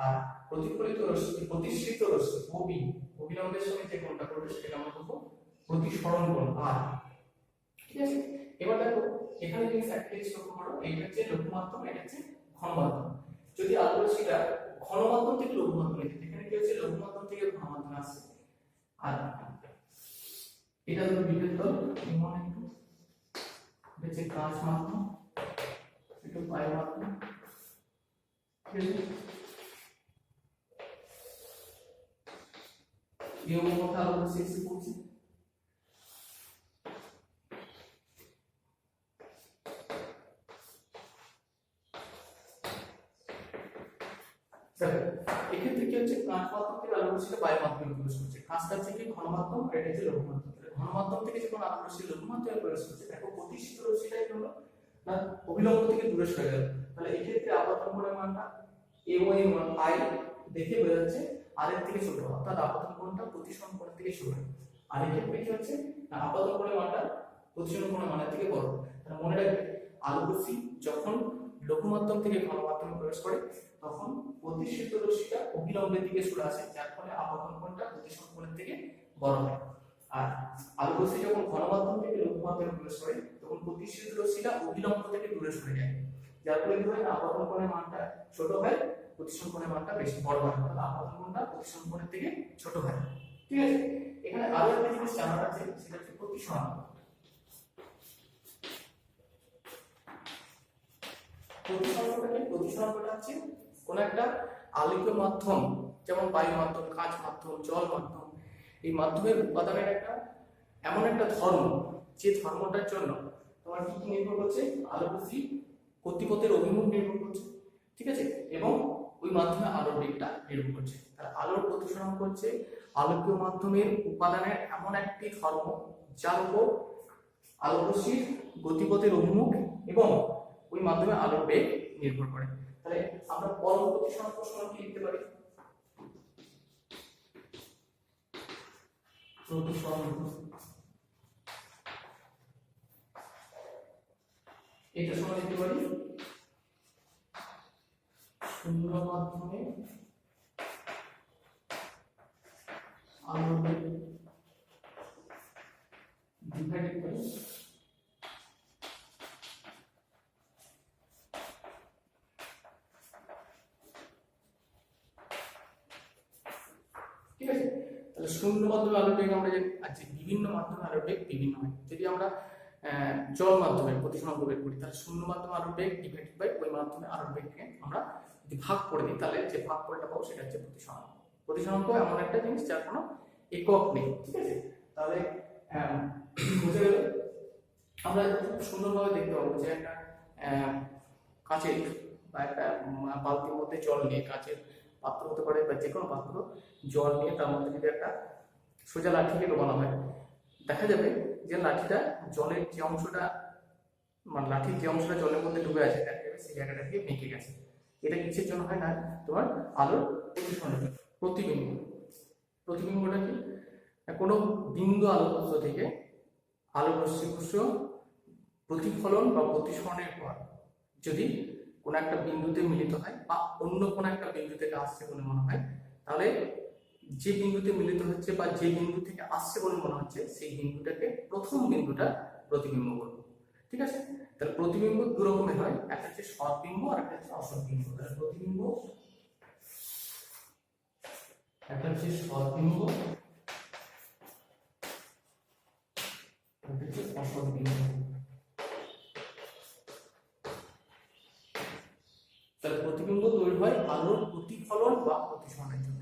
আর প্রতিফলিত রশ্মি, প্রতিষ্ঠিত রশ্মি OB, অভিলম্বের সঙ্গে যে কোণটা করবে সেটাকে আমরা বলবো প্রতিসরণ কোণ R। ঠিক আছে, এবার দেখো এখানে জিনিস একটা জিনিস লক্ষ্য করো, এইটা হচ্ছে লঘু মাধ্যম, এটা হচ্ছে ঘন মাধ্যম। যদি আলোক রশ্মিটা ঘন মাধ্যম থেকে লঘু মাধ্যমে যেত, এখানে কি হচ্ছে, লঘু মাধ্যম থেকে ঘন মাধ্যমে আসছে, আর এটা হলো বিভেদ তল M1 M2, এটা হচ্ছে কাঁচ মাধ্যম, এটা বায়ু মাধ্যম। ঠিক আছে, এই অবস্থা আলোক রশ্মি এসে পড়ছে। এক্ষেত্রে কি হচ্ছে, কাঁচ মাধ্যম থেকে আলোক রশ্মিটা বায়ু মাধ্যমে প্রবেশ করছে, কাঁচটা থেকে ঘন মাধ্যম, আর এটা হচ্ছে লঘু মাধ্যম। ঘন মাধ্যম থেকে যখন আলোক রশ্মি লঘু মাধ্যমে প্রবেশ করছে, দেখো প্রতিষ্ঠিত রশ্মিটাই হলো না অভিলম্ব থেকে দূরে সরে গেল। তাহলে এই ক্ষেত্রে আপতন কোণের মানটা AON1 I দেখে বোঝা যাচ্ছে আর এর থেকে ছোট, অর্থাৎ আপতন কোণটা প্রতিসরণ কোণের থেকে ছোট। আর এই ক্ষেত্রে কি হচ্ছে না, আপতন কোণের মানটা প্রতিসরণ কোণের মানের থেকে বড়। তাহলে মনে রাখবে আলোক রশ্মি যখন লঘু মাধ্যম থেকে ঘন মাধ্যমে প্রবেশ করে, তখন প্রতিষ্ঠিত রশ্মিটা অভিলম্বের দিকে সরে আসে, যার ফলে আপতন কোণটা প্রতিসরণ কোণের থেকে বড় হয়। আর আলোক রশ্মি যখন ঘন মাধ্যম থেকে লঘু মাধ্যমে প্রবেশ করে, তখন প্রতিষ্ঠিত রশ্মিটা অভিলম্ব থেকে দূরে সরে যায়, যার ফলে কি হয়, আপতন কোণের মানটা ছোট হয়, প্রতিসরণ কোণের মানটা বেশি বড় হয়, অর্থাৎ আপতন কোণটা প্রতিসরণ কোণের থেকে ছোট হয়। ঠিক আছে, এখানে আরো একটা জিনিস জানার আছে, সেটা হচ্ছে প্রতিসরণ। প্রতিসরণটা হচ্ছে কোন একটা আলোক মাধ্যম, যেমন বায়ু মাধ্যম, কাঁচ মাধ্যম, জল মাধ্যম, এই মাধ্যমের উপাদানের একটা এমন একটা ধর্ম, যে ধর্মটার জন্য তোমার কি কি নির্ভর করছে, আলোক রশ্মি গতিপথের অভিমুখ নির্ভর করছে। ঠিক আছে, এবং ওই মাধ্যমে আলোর দিকটা নির্ভর করছে। আর আলোর প্রতিসরণ করছে আলোকীয় মাধ্যমের উপাদানের এমন একটি ধর্ম যার উপর আলোকরশ্মির গতিপথের অভিমুখ এবং ওই মাধ্যমে আলোর বেগ নির্ভর করে। তাহলে আমরা পরম প্রতিসরণ প্রসরণ কি লিখতে পারি? প্রতিসরণ এটা সমান লিখতে পারি শূন্য মাধ্যমে আলোর বেগ ডিভাইডেড বাই ঠিক আছে। তাহলে শূন্য মাধ্যমে আলোর বেগ আমরা জানি, আচ্ছা বিভিন্ন মাধ্যমে আলোর বেগ বিভিন্ন হয়। যদি আমরা জল মাধ্যমে প্রতিসরণ বের করি তাহলে শূন্য মাধ্যমে আলোর বেগ ডিভাইডেড বাই ওই মাধ্যমে আলোর বেগকে আমরা যদি ভাগ করে দিই তাহলে যে ভাগফলটা পাবো সেটা হচ্ছে প্রতিসরণ। প্রতিসরণ এমন একটা জিনিস যার কোনো একক নেই, ঠিক আছে। তাহলে বুঝে গেল। আমরা খুব সুন্দরভাবে দেখতে পাবো যে একটা কাচের বা একটা বালতির মধ্যে জল নিয়ে, কাচের পাত্র হতে পারে বা যে কোনো পাত্র, জল নিয়ে তার মধ্যে যদি একটা সোজা লাঠিকে ডোবানো হয়, দেখা যাবে যে লাঠিটা জলের যে অংশটা, মানে লাঠির যে অংশটা জলের মধ্যে ডুবে আছে দেখা যাবে সেই জায়গাটা থেকে বেঁকে গেছে। এটা কিসের জন্য হয় না? তোমার আলোর প্রতিসরণের জন্য। প্রতিবিম্ব, প্রতিবিম্বটা কি? কোনো বিন্দু আলোক থেকে আলোক রশ্মিকোষ প্রতিফলন বা প্রতিসরণের পর যদি কোনো একটা বিন্দুতে মিলিত হয় বা অন্য কোনো একটা বিন্দু থেকে আসছে বলে মনে হয়, তাহলে যে বিন্দুতে মিলিত হচ্ছে বা যে বিন্দু থেকে আসছে বলে মনে হচ্ছে সেই বিন্দুটাকে প্রথম বিন্দুটা প্রতিবিম্ব বলবো, ঠিক আছে। তাহলে প্রতিবিম্ব দু রকমের হয়, একটা হচ্ছে সৎবিম্ব আর একটা হচ্ছে অসৎবিম্ব। তাহলে প্রতিবিম্ব একটা হচ্ছে সৎবিম্ব, একটা হচ্ছে অসৎবিম্ব। তাহলে প্রতিবিম্ব তৈরি হয় আলোর প্রতিফলন বা প্রতিসরণের জন্য।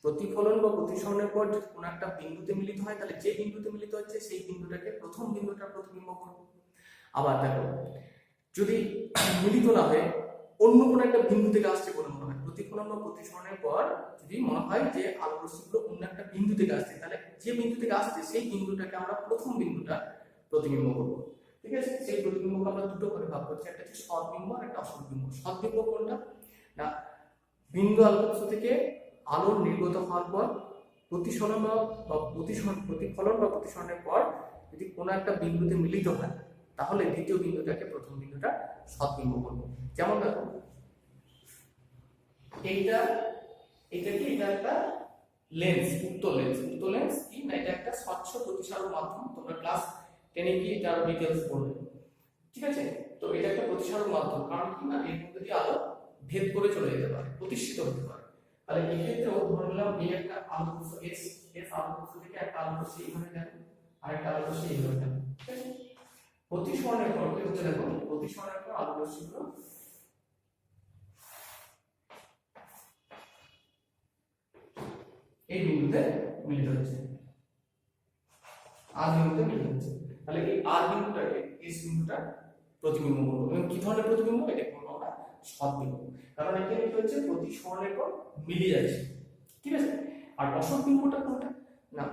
প্রতিফলন বা প্রতিসরণের পর যদি কোনো একটা বিন্দুতে মিলিত হয় তাহলে যে বিন্দুতে মিলিত হচ্ছে সেই বিন্দুটাকে প্রথম বিন্দুটা প্রতিবিম্ব করব। আবার দেখো যদি মিলিত না হয়ে অন্য কোনো একটা বিন্দু থেকে আসছে বলে মনে হয়, প্রতিফলন বা প্রতিসরণের পর যদি মনে হয় যে আলোর রশ্মিগুলো অন্য একটা বিন্দু থেকে আসছে, তাহলে যে বিন্দু থেকে আসছে সেই বিন্দুটাকে আমরা প্রথম বিন্দুটা প্রতিবিম্ব করব, ঠিক আছে। সেই প্রতিবিম্বকে আমরা দুটো করে ভাগ করছি, একটা হচ্ছে সৎবিম্ব আর একটা অসৎবিম্ব। সৎবিম্ব কোনটা না? বিন্দু আলোকরশ্মি থেকে আলো নির্গত হওয়ার পর প্রতিসরণ বা প্রতিফলন বা প্রতিসরণের পর যদি কোনো একটা বিন্দুতে মিলিত হয় তাহলে দ্বিতীয় বিন্দুটাকে প্রথম বিন্দুটা সৎবিম্ব বলবো। যেমন দেখো এটা কি? এটা একটা লেন্স, উত্তল লেন্স কি না? এটা একটা স্বচ্ছ প্রতিসারক মাধ্যম। তোমরা ক্লাস 10 এ গিয়ে তার ডিটেইলস পড়বে, ঠিক আছে। তো এটা একটা প্রতিসারক মাধ্যম, কারণ কি না এর মধ্যে দিয়ে আলো ভেদ করে চলে যেতে পারে, প্রতিষ্ঠিত হতে পারে। তাহলে এই ক্ষেত্রে ধরে নিলাম এই একটা আলোকরশ্মি এস আলোকরশ্মি থেকে একটা আলোকরশ্মি এইভাবে যাবে আর একটা আলোকরশ্মি এইভাবে যাবে, ঠিক আছে। প্রতিসরণের পর কি হচ্ছে দেখো, প্রতিসরণের পর আলোকরশ্মিগুলো এই বিন্দুতে মিলিত হচ্ছে, আর বিন্দুতে মিলিত হচ্ছে। তাহলে এই আর বিন্দুটাকে এস বিন্দুটা প্রতিবিম্ব বলবো। এবং কি ধরনের প্রতিবিম্ব? এটা বলবো আমরা সৎবিম্ব, কারণ এখানে কি হচ্ছে প্রতিসরণের পর মিলে যাচ্ছে, ঠিক আছে। আর অসৎবিম্বটা কোনটা না?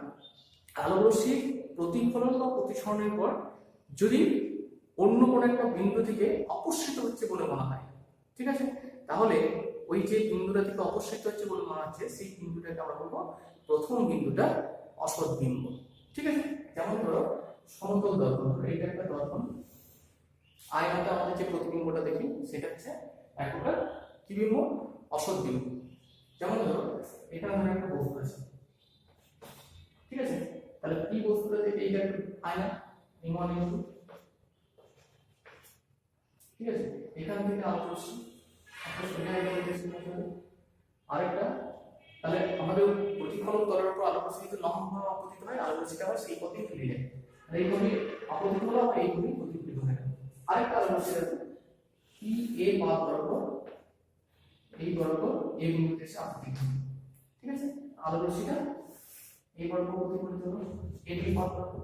আলোকরশ্মির প্রতিফলন বা প্রতিসরণের পর যদি অন্য কোনো একটা বিন্দু থেকে অপসৃত হচ্ছে বলে মনে হয়, ঠিক আছে, তাহলে ওই যে বিন্দুটা থেকে অপসৃত হচ্ছে বলে মনে হচ্ছে সেই বিন্দুটাকে আমরা বলবো প্রথম বিন্দুটা অসৎবিম্ব, ঠিক আছে। যেমন ধরো সমতল দর্পণ, এটা একটা দর্পণ, আয়নাতে আমাদের যে প্রতিবিম্বটা দেখি সেটা হচ্ছে এক প্রকার কি বিম্ব? অসৎবিম্ব। যেমন ধরো এখানে ধরো একটা বস্তু আছে, ঠিক আছে। তাহলে কি বস্তুটা যে এইটা একটা আয়না, ইমন ইনটু, ঠিক আছে। এখান থেকে আলোকরশ্মি আরেকটা, তাহলে আমাদের প্রতিফলন তলের উপর আলোকরশ্মি যদি লম্বভাবে আপতিত হয় আলোকরশ্মিটা আবার সেই পথেই ফিরে যায়, এইভাবে আপতিত হলো আর এইভাবে প্রতিফলিত হয়। আরেকটা আলোকরশ্মি আছে ই এ পাত বরাবর, এই বরাবর এই বিন্দুতে এসে আপতিত হয়, ঠিক আছে। আলোকরশ্মিটা এই বরাবর প্রতিফলিত হলো এই পাত বরাবর,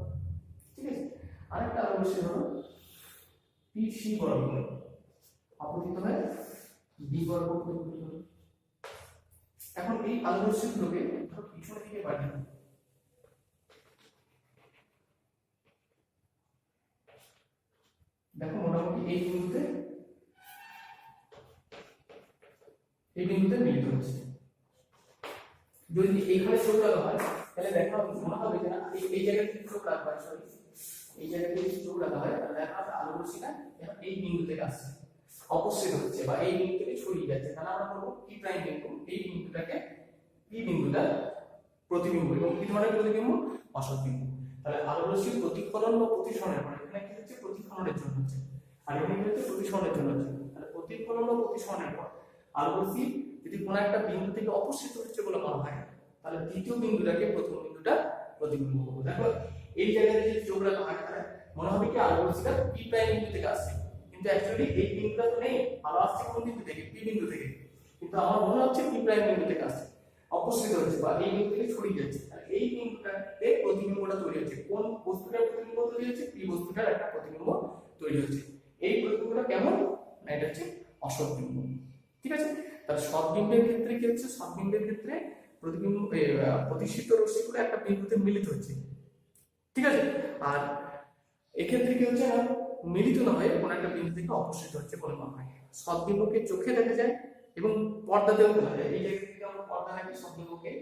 ঠিক আছে। আরেকটা আলোকরশ্মি হলো পি সি বরাবর আপতিত হয় বি বরাবর প্রতিফলিত হলো। এখন এই আলোক রশ্মিগুলোকে ধরো পিছনে দিকে পাঠিয়ে দাও, দেখো মোটামুটি এই বিন্দুতে মিলিত হচ্ছে। যদি এইখানে চোখ লাগা হয় তাহলে দেখা মনে হবে যে না এই জায়গায় থেকে চোখ লাগা হয়, সরি এই জায়গায় থেকে চোখ লাগা হয়, তাহলে দেখা যাবে আলোক রশ্মিটা এই বিন্দু থেকে আসছে, অপসৃত হচ্ছে বা এই বিন্দু থেকে ছড়িয়ে যাচ্ছে। তাহলে আমরা বলবো পি প্রাইম বিন্দু, এই বিন্দুটাকে পি বিন্দুটা প্রতিবিম্ব, এবং পি মানে প্রতিবিম্ব অসৎ বিন্দু। তাহলে আলোক রশ্মির প্রতিফলন বা প্রতিসরণের পর এখানে কি হচ্ছে, প্রতিফলনের জন্য হচ্ছে, আর এখানে কি হচ্ছে, প্রতিসরণের জন্য হচ্ছে। তাহলে প্রতিফলন বা প্রতিসরণের পর আলোক রশ্মি যদি কোনো একটা বিন্দু থেকে অপসৃত হচ্ছে বলে মনে হয়, তাহলে দ্বিতীয় বিন্দুটাকে প্রথম বিন্দুটা প্রতিবিম্ব করবো। দেখো এই জায়গায় যদি চোখ রাখা হয় তাহলে মনে হবে কি আলোক রশ্মিটা পি প্রাইম বিন্দু থেকে আসছে, কিন্তু অ্যাকচুয়ালি এই বিন্দুটা তো নেই, আলো আসছে কোন বিন্দু থেকে, পি বিন্দু থেকে, কিন্তু আমার মনে হচ্ছে পি প্রাইম বিন্দু থেকে আসছে, অপসৃত হচ্ছে বা এই বিন্দু থেকে ছড়িয়ে যাচ্ছে। তাহলে এই বিন্দুটাতে প্রতিবিম্বটা তৈরি হচ্ছে, কোন বস্তুটার প্রতিবিম্ব তৈরি হচ্ছে, পি বস্তুটার একটা প্রতিবিম্ব তৈরি হচ্ছে। এই প্রতিবিম্বটা কেমন না, এটা হচ্ছে অসৎ বিম্ব। ঠিক আছে, তাহলে সৎ বিম্বের ক্ষেত্রে কি হচ্ছে, সৎ বিম্বের ক্ষেত্রে প্রতিবিম্ব প্রতিষ্ঠিত রশ্মিগুলো একটা বিন্দুতে মিলিত হচ্ছে। ঠিক আছে, আর এক্ষেত্রে কি হচ্ছে, মিলিত না হয়ে কোনো একটা বিন্দু থেকে অপসৃত হচ্ছে বলে মনে হয়। সৎ বিম্বকে চোখে দেখা যায় এবং পর্দাতেও দেখা যায়, এই জায়গা থেকে আমরা পর্দা রাখি সৎ বিম্বকে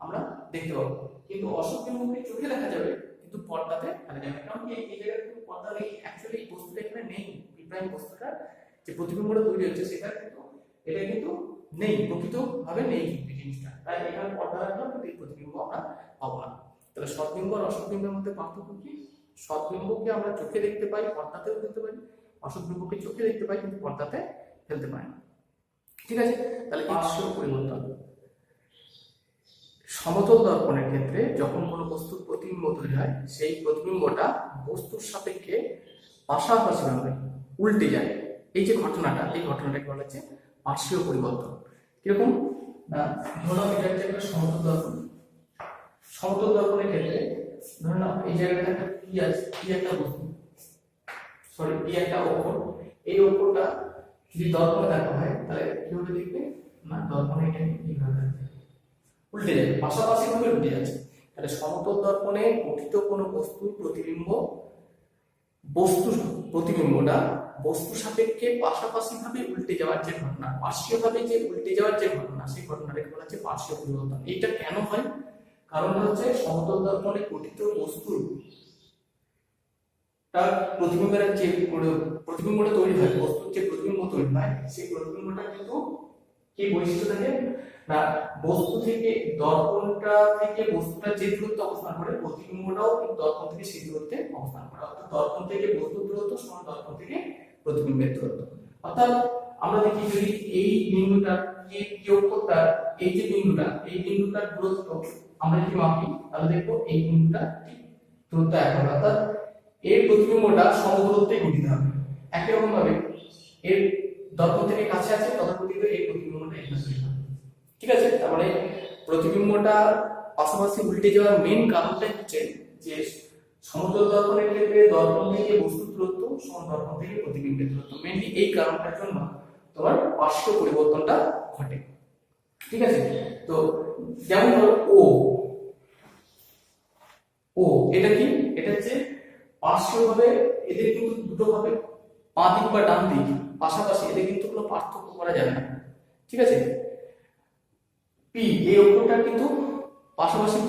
আমরা দেখতে পাবো, কিন্তু অসৎ বিম্বকে চোখে দেখা যাবে কিন্তু পর্দাতে দেখা যাবে, কারণ কি এই জায়গায় কিন্তু পর্দা নেই, অ্যাকচুয়ালি এই বস্তুটা এখানে নেই, পি প্রাইম বস্তুটা যে প্রতিবিম্বটা তৈরি হচ্ছে সেটা কিন্তু এটা কিন্তু নেই, প্রকৃতভাবে নেই কিন্তু জিনিসটা, তাই এখানে পর্দা রাখলাম কিন্তু এই প্রতিবিম্ব আমরা পাবো না। তাহলে সৎবিম্ব আর অসৎবিম্বের মধ্যে পার্থক্য কি, সৎবিম্বকে আমরা চোখে দেখতে পাই, পর্দাতেও দেখতে পাই, অসৎবিম্বকে চোখে দেখতে পাই কিন্তু পর্দাতে ফেলতে পারি না। ঠিক আছে, তাহলে পার্শ্বীয় পরিবর্তন। সমতল দর্পণের ক্ষেত্রে যখন কোনো বস্তুর প্রতিবিম্ব তৈরি হয়, সেই প্রতিবিম্বটা বস্তুর সাপেক্ষে পাশাপাশিভাবে উল্টে যায়, এই যে ঘটনাটা, এই ঘটনাটাকে বলা হচ্ছে পার্শ্বীয় পরিবর্তন। কিরকম না, ধরো এটা হচ্ছে একটা সমতল দর্পণ, সমতল দর্পণের ক্ষেত্রে ধরো না এই জায়গাটা একটা পি আছে, পি একটা বস্তু, সরি পি একটা অক্ষর, এই অক্ষরটা যদি দর্পণে দেখা হয় তাহলে কিভাবে দেখবে না, দর্পণে এটা এইভাবে উল্টে যাবে, পাশাপাশি ভাবে উল্টে যাচ্ছে। তাহলে সমতল দর্পণে গঠিত কোনো বস্তুর প্রতিবিম্ব, বস্তুর প্রতিবিম্বটা বস্তু সাপেক্ষে পাশাপাশি ভাবে উল্টে যাওয়ার যে ঘটনা, পার্শ্বীয় ভাবে যে উল্টে যাওয়ার যে ঘটনা, সেই ঘটনাটাকে বলা হচ্ছে পার্শ্বীয় পরিবর্তন। এটা কেন হয়, কারণ হচ্ছে সমতল দর্পণে গঠিত বস্তুর তার প্রতিবিম্বের যে প্রতিবিম্বটা তৈরি হয়, বস্তুর যে প্রতিবিম্ব তৈরি হয়, সেই প্রতিবিম্বটা কিন্তু কি বৈশিষ্ট্য থাকে না, বস্তু থেকে দর্পণটা থেকে বস্তুটা যে দূরত্বে অবস্থান করে, প্রতিবিম্বটাও কিন্তু দর্পণ থেকে সেই দূরত্বে অবস্থান করে, অর্থাৎ দর্পণ থেকে বস্তুর দূরত্ব সমান দর্পণ থেকে প্রতিবিম্বের দূরত্ব। অর্থাৎ আমরা দেখি যদি এই বিন্দুটা কি অক্ষরটা, এই যে বিন্দুটা, এই বিন্দুটার দূরত্ব আমরা যদি মাপি তাহলে দেখবো এই বিন্দুটা দূরত্ব এখন, অর্থাৎ এর প্রতিবিম্বটা সমদূরত্বে গঠিত হবে। একই রকম ভাবে এর দর্পণ থেকে কাছে আছে তথাকথিত এই প্রতিবিম্বটা এখানে তৈরি হবে। ঠিক আছে, তার মানে প্রতিবিম্বটা পাশাপাশি উল্টে যাওয়ার মেইন কারণটাই হচ্ছে যে সমতল দর্পণের ক্ষেত্রে দর্পণ থেকে বস্তুর দূরত্ব সমান দর্পণ থেকে প্রতিবিম্বের দূরত্ব, মেইনলি এই কারণটার জন্য তোমার পার্শ্বীয় পরিবর্তনটা ঘটে। ঠিক আছে, তো যেমন ধরো ও এটা কি, এটা হচ্ছে পার্শ্বীয়ভাবে এদের কিন্তু দুটো ভাবে বাঁ দিক বা ডান দিক পাশাপাশি, এদের কিন্তু কোনো পার্থক্য করা যাবে না। ঠিক আছে, পি এই অক্ষরটা কিন্তু পাশাপাশি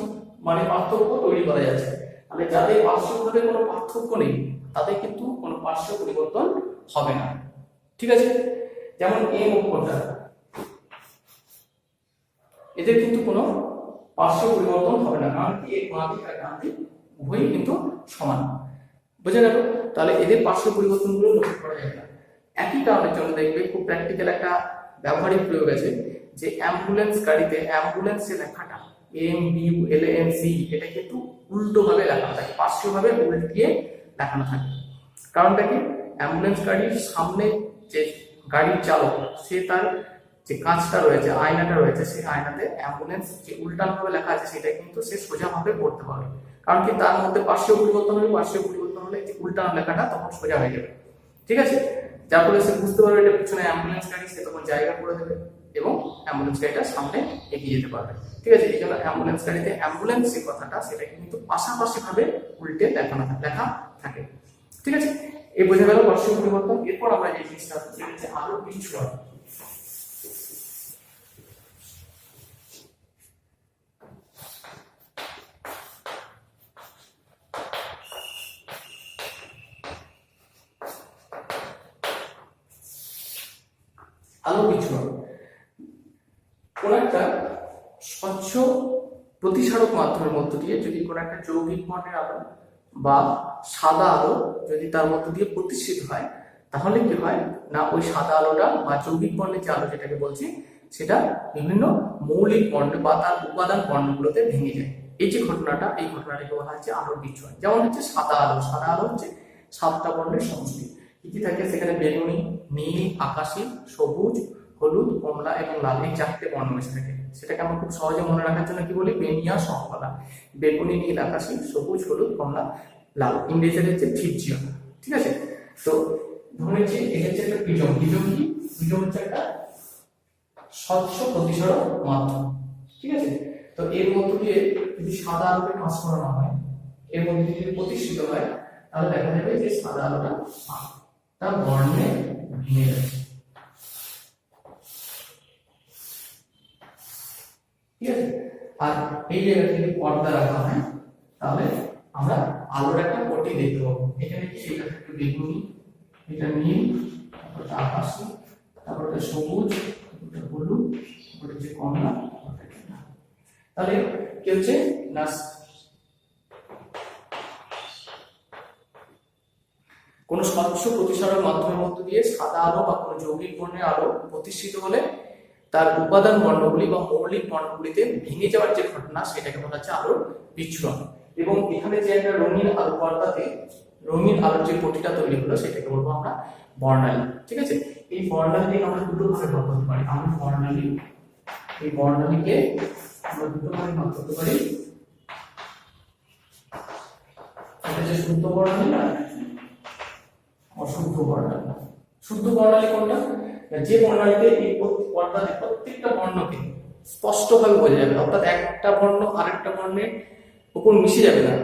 মানে পার্থক্য তৈরি করা যাচ্ছে, মানে যাদের পার্শ্বীয়ভাবে কোনো পার্থক্য নেই তাদের কিন্তু কোনো পার্শ্বীয় পরিবর্তন হবে না। ঠিক আছে, যেমন এম অক্ষরটা, এদের কিন্তু কোনো পার্শ্বীয় পরিবর্তন হবে না, কারণ কি এর বাঁ দিক আর ডান দিক উভয়ই কিন্তু সমান। বুঝে গেল, তাহলে এদের পার্শ্বীয় পরিবর্তনগুলো লক্ষ্য করা যায় না। একই কারণের জন্য দেখবে খুব প্র্যাকটিক্যাল একটা ব্যবহারিক প্রয়োগ আছে, যে অ্যাম্বুলেন্স গাড়িতে অ্যাম্বুলেন্স যে লেখাটা AMBULANC এটা কিন্তু উল্টো ভাবে লেখানো থাকে, পার্শ্বীয় ভাবে উল্টিয়ে লেখানো থাকে। কারণটা কি, অ্যাম্বুলেন্স গাড়ির সামনে যে গাড়ির চালক সে তার যে কাঁচটা রয়েছে, আয়নাটা রয়েছে, সেই আয়নাতে অ্যাম্বুলেন্স যে উল্টান ভাবে লেখা আছে সেটা কিন্তু সে সোজা ভাবে পড়তে পারবে, কারণ কি তার মধ্যে পার্শ্বীয় পরিবর্তন হবে, পার্শ্বীয় পরিবর্তন হলে যে উল্টান লেখাটা তখন সোজা হয়ে যাবে। ঠিক আছে, যার ফলে সে বুঝতে পারবে এটা পিছনে অ্যাম্বুলেন্স গাড়ি, সে তখন জায়গা করে দেবে। এবং অ্যাম্বুলেন্স গাড়িটা সামনে এগিয়ে যেতে পারবে। ঠিক আছে, এই জন্য অ্যাম্বুলেন্স গাড়িতে অ্যাম্বুলেন্স যে কথাটা সেটা কিন্তু পাশাপাশি ভাবে উল্টে লেখা থাকে। ঠিক আছে, এই বোঝা গেল পার্শ্ব পরিবর্তন। এরপর আমরা যে জিনিসটা হচ্ছে আলো বিচ্ছুরণ। আলো বিচ্ছুরণ কোন একটা স্বচ্ছ প্রতিসারক মাধ্যমের মধ্য দিয়ে যদি কোনো একটা যৌগিক বর্ণের আলো বা সাদা আলো যদি তার মধ্য দিয়ে প্রতিষ্ঠিত হয়, তাহলে কি হয় না ওই সাদা আলোটা বা যৌগিক বর্ণের যে আলো যেটাকে বলছি সেটা বিভিন্ন মৌলিক বর্ণ বা তার উপাদান বর্ণগুলোতে ভেঙে যায়। এই যে ঘটনাটা, এই ঘটনাটাকে বলা হচ্ছে আলোর বিচ্ছুরণ। যেমন হচ্ছে সাদা আলো হচ্ছে 7টা বর্ণের সমষ্টি। কি কি থাকে সেখানে? বেগুনি, নীল, আকাশী, সবুজ, হলুদ, কমলা এবং লাল, এই 4টে বর্ণ মিশে থাকে। সেটাকে আমরা খুব সহজে মনে রাখার জন্য কি বলি? বেনিয়া সমকলা। বেগুনি, নীল, আকাশী, সবুজ, হলুদ, কমলা, লাল, ইংরেজিতে হচ্ছে ফিজিয়ন। ঠিক আছে, তো ধরে নিচ্ছি এটা হচ্ছে একটা প্রিজম। প্রিজম কি? প্রিজম হচ্ছে একটা স্বচ্ছ প্রতিসরক মাধ্যম। ঠিক আছে, তো এর মধ্য দিয়ে যদি সাদা আলোকে পাস করানো হয়, এর মধ্যে যদি প্রতিষ্ঠিত হয়, তাহলে দেখা যাবে যে সাদা আলোটা তার বর্ণে ভেঙে যাচ্ছে। ঠিক আছে, আর এই জায়গায় যদি পর্দা রাখা হয় তাহলে আমরা আলোর একটা পট্টি দেখতে পাবো। এখানে কি? এটা একটু বেগুনি, এটা নীল, তারপর আকাশী, তারপর এটা সবুজ, এটা হলুদ, তারপর যে কমলা। তাহলে কি হচ্ছে না কোন স্বচ্ছ প্রতিসারক মাধ্যমের মধ্য দিয়ে সাদা আলো বা কোনো যৌগিক বর্ণের আলো প্রতিষ্ঠিত হলে তার উপাদান বর্ণগুলি বা মৌলিক বর্ণগুলিতে ভেঙে যাওয়ার যে ঘটনা সেটাকে বলা হচ্ছে আলোর বিচ্ছুরণ। এবং এখানে যে একটা রঙিন আলো পর্দাতে রঙিন আলোর যে পট্টিটা তৈরি হলো সেটাকে বলবো আমরা বর্ণালী। ঠিক আছে, এই বর্ণালীকে আমরা দুটো ভাগে ভাগ করতে পারি। আমরা বর্ণালী, এই বর্ণালীকে আমরা দুটো ভাগে ভাগ করতে পারি। এটা যে শুদ্ধ বর্ণালী না অশুদ্ধ বর্ণালী। শুদ্ধ বর্ণালী কোনটা? যে বর্ণালীতে এই পর্দাতে প্রত্যেকটা বর্ণকে স্পষ্টভাবে বোঝা যাবে, অর্থাৎ একটা বর্ণ আরেকটা বর্ণের উপর মিশে যাবে না,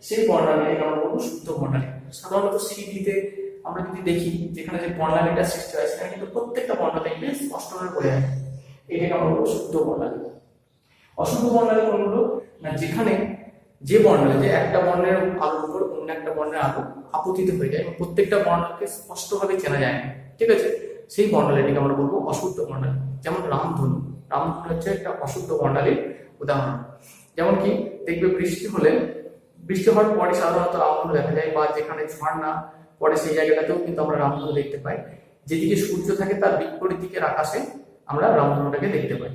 সেই বর্ণালীকে আমরা বলবো শুদ্ধ বর্ণালী। সাধারণত সিডিতে আমরা যদি দেখি যেখানে যে বর্ণালীটা সৃষ্টি হয় সেখানে কিন্তু প্রত্যেকটা বর্ণ দেখবে স্পষ্টভাবে বোঝা যায়, এটাকে আমরা বলবো শুদ্ধ বর্ণালী। অশুদ্ধ বর্ণালী কোনগুলো? না যেখানে যে বর্ণালী যে একটা বর্ণের আলোর উপর অন্য একটা বর্ণের আলো আপতিত হয়ে যায় এবং প্রত্যেকটা বর্ণকে স্পষ্টভাবে চেনা যায় না। ঠিক আছে, সেই বর্ণালীটিকে আমরা বলবো অশুদ্ধ বর্ণালী। যেমন রামধনু, রামধনু হচ্ছে একটা অশুদ্ধ বর্ণালীর উদাহরণ। যেমন কি দেখবে বৃষ্টি হওয়ার পরে সাধারণত রামধনু দেখা যায়, বা যেখানে ঝর্ণা পরে সেই জায়গাটাতেও কিন্তু আমরা রামধনু দেখতে পাই। যেদিকে সূর্য থাকে তার বিপরীত দিকের আকাশে আমরা রামধনুটাকে দেখতে পাই।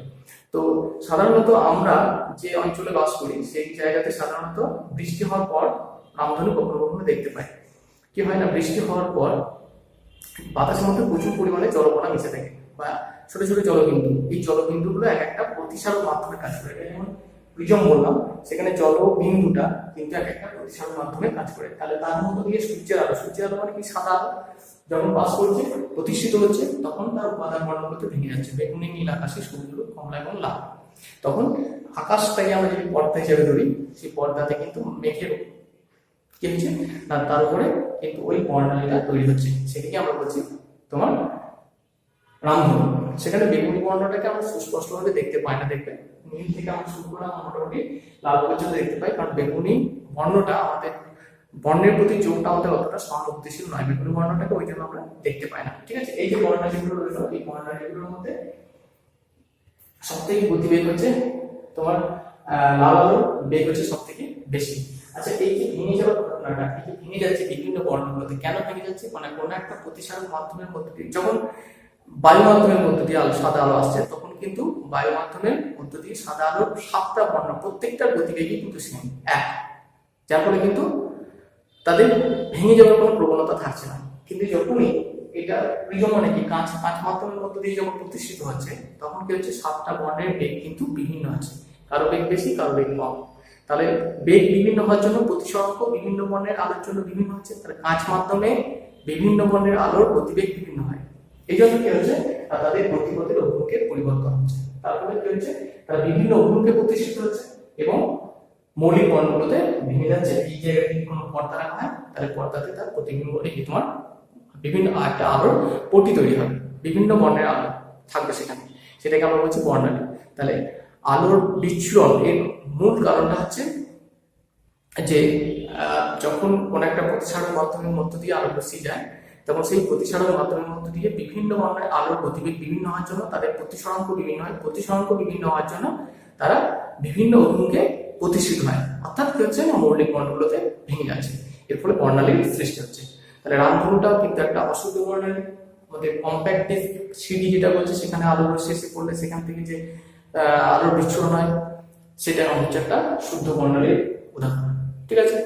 তো সাধারণত আমরা যে অঞ্চলে বাস করি সেই জায়গাতে সাধারণত বৃষ্টি হওয়ার পর রামধনু কখনো কখনো দেখতে পাই। কি হয় না, বৃষ্টি হওয়ার পর বাতাসের মধ্যে প্রচুর পরিমাণে জলকণা মিশে থাকে বা ছোট ছোট জলবিন্দু। এই জলবিন্দুগুলো এক একটা প্রতিসারক মাধ্যমে কাজ করে। যেমন প্রিজম বললাম, সেখানে জলবিন্দুটা কিন্তু এক একটা প্রতিসারক মাধ্যমে কাজ করে। তাহলে তার মধ্য দিয়ে সূর্যের আলো মানে কি সাদা আলো যখন পাস করছে প্রতিষ্ঠিত হচ্ছে, তখন তার উপাদান বর্ণগুলোতে ভেঙে যাচ্ছে। বেগুনি, নীল, আকাশী, সবুজ, কমলা এবং লাল। তখন আকাশটাকে আমরা যদি পর্দা হিসেবে ধরি, সেই পর্দাতে কিন্তু মেঘের কি হচ্ছে না তার উপরে কিন্তু ওই বর্ণালীটা তৈরি হচ্ছে, সেটাকে আমরা বলছি তোমার রামধনু। সেখানে বেগুনি বর্ণটাকে আমরা সুস্পষ্টভাবে দেখতে পাই না, দেখবে নীল থেকে আমরা শুরু করে মোটামুটি লাল পর্যন্ত দেখতে পাই, কারণ বেগুনি বর্ণটা আমাদের বর্ণের প্রতি চোখটা আমাদের অতটা সহানুভূতিশীল নয়, বেগুনি বর্ণটাকে ওই জন্য আমরা দেখতে পাই না। ঠিক আছে, এই যে বর্ণালীগুলো রইল, এই বর্ণালীগুলোর মধ্যে সব থেকে গতিবেগ হচ্ছে তোমার লাল আলোর বেগ হচ্ছে সব থেকে বেশি। আচ্ছা, এই যে ভেঙে যাওয়ার ঘটনাটা, এই যে ভেঙে যাচ্ছে বিভিন্ন বর্ণগুলোতে, কেন ভেঙে যাচ্ছে? মানে কোনো একটা প্রতিসারক মাধ্যমের মধ্যে দিয়ে, যখন বায়ু মাধ্যমের মধ্যে দিয়ে সাদা আলো আসছে, তখন কিন্তু বায়ু মাধ্যমের মধ্যে দিয়ে সাদা আলোর 7টা বর্ণ প্রত্যেকটার গতিবেগই কিন্তু সেম এক, যার ফলে কিন্তু তাদের ভেঙে যাওয়ার কোনো প্রবণতা থাকছে না। কিন্তু যখনই এটা প্রিজম মানে কি কাঁচ মাধ্যমের মধ্যে দিয়ে যখন প্রতিষ্ঠিত হচ্ছে, তখন কি হচ্ছে 7টা বর্ণের বেগ কিন্তু বিভিন্ন আছে, কারো বেগ বেশি কারো বেগ কম। তাহলে বেগ বিভিন্ন হওয়ার জন্য প্রতিসরক বিভিন্ন বর্ণের আলোর জন্য বিভিন্ন হচ্ছে, তাহলে কাঁচ মাধ্যমে বিভিন্ন বর্ণের আলোর গতিবেগ বিভিন্ন হয়। এই জন্য কি হচ্ছে আর তাদের গতিপথের অভিমুখের পরিবর্তন হচ্ছে। তারপরে কি হচ্ছে, তারা বিভিন্ন অভিমুখে প্রতিষ্ঠিত হচ্ছে এবং মৌলিক বর্ণগুলোতে ভেঙে যাচ্ছে। এই জায়গায় যদি কোনো পর্দা রাখা হয় তাহলে পর্দাতে তার প্রতিবিম্ব এই তোমার বিভিন্ন একটা আলোর পট্টি তৈরি হবে, বিভিন্ন বর্ণের আলো থাকবে সেখানে, সেটাকে আমরা বলছি বর্ণালী। তাহলে আলোর বিচ্ছুরণ এর মূল কারণটা হচ্ছে যে যখন কোনো একটা প্রতিসারণ মাধ্যমের মধ্য দিয়ে আলো বেশি যায়, তখন সেই প্রতিসারণ মাধ্যমের মধ্য দিয়ে বিভিন্ন বর্ণের আলোর গতিবেগ বিভিন্ন হওয়ার জন্য তাদের প্রতিসরাঙ্ক বিভিন্ন হয়, প্রতিসরাঙ্ক বিভিন্ন হওয়ার জন্য তারা বিভিন্ন অভিমুখে প্রতিষ্ঠিত হয়, অর্থাৎ কি হচ্ছে না মৌলিক বর্ণগুলোতে ভেঙে যাচ্ছে, এর ফলে বর্ণালীর সৃষ্টি হচ্ছে। তাহলে রামধনুটাও কিন্তু একটা অশুদ্ধ বর্ণালী, আমাদের কম্প্যাক্ট ডিস্ক সিডি যেটা বলছে সেখানে আলো শেষে পড়লে সেখান থেকে যে আলোর বিচ্ছুরণ হয় সেটা হচ্ছে একটা শুদ্ধ বর্ণালীর উদাহরণ। ঠিক আছে।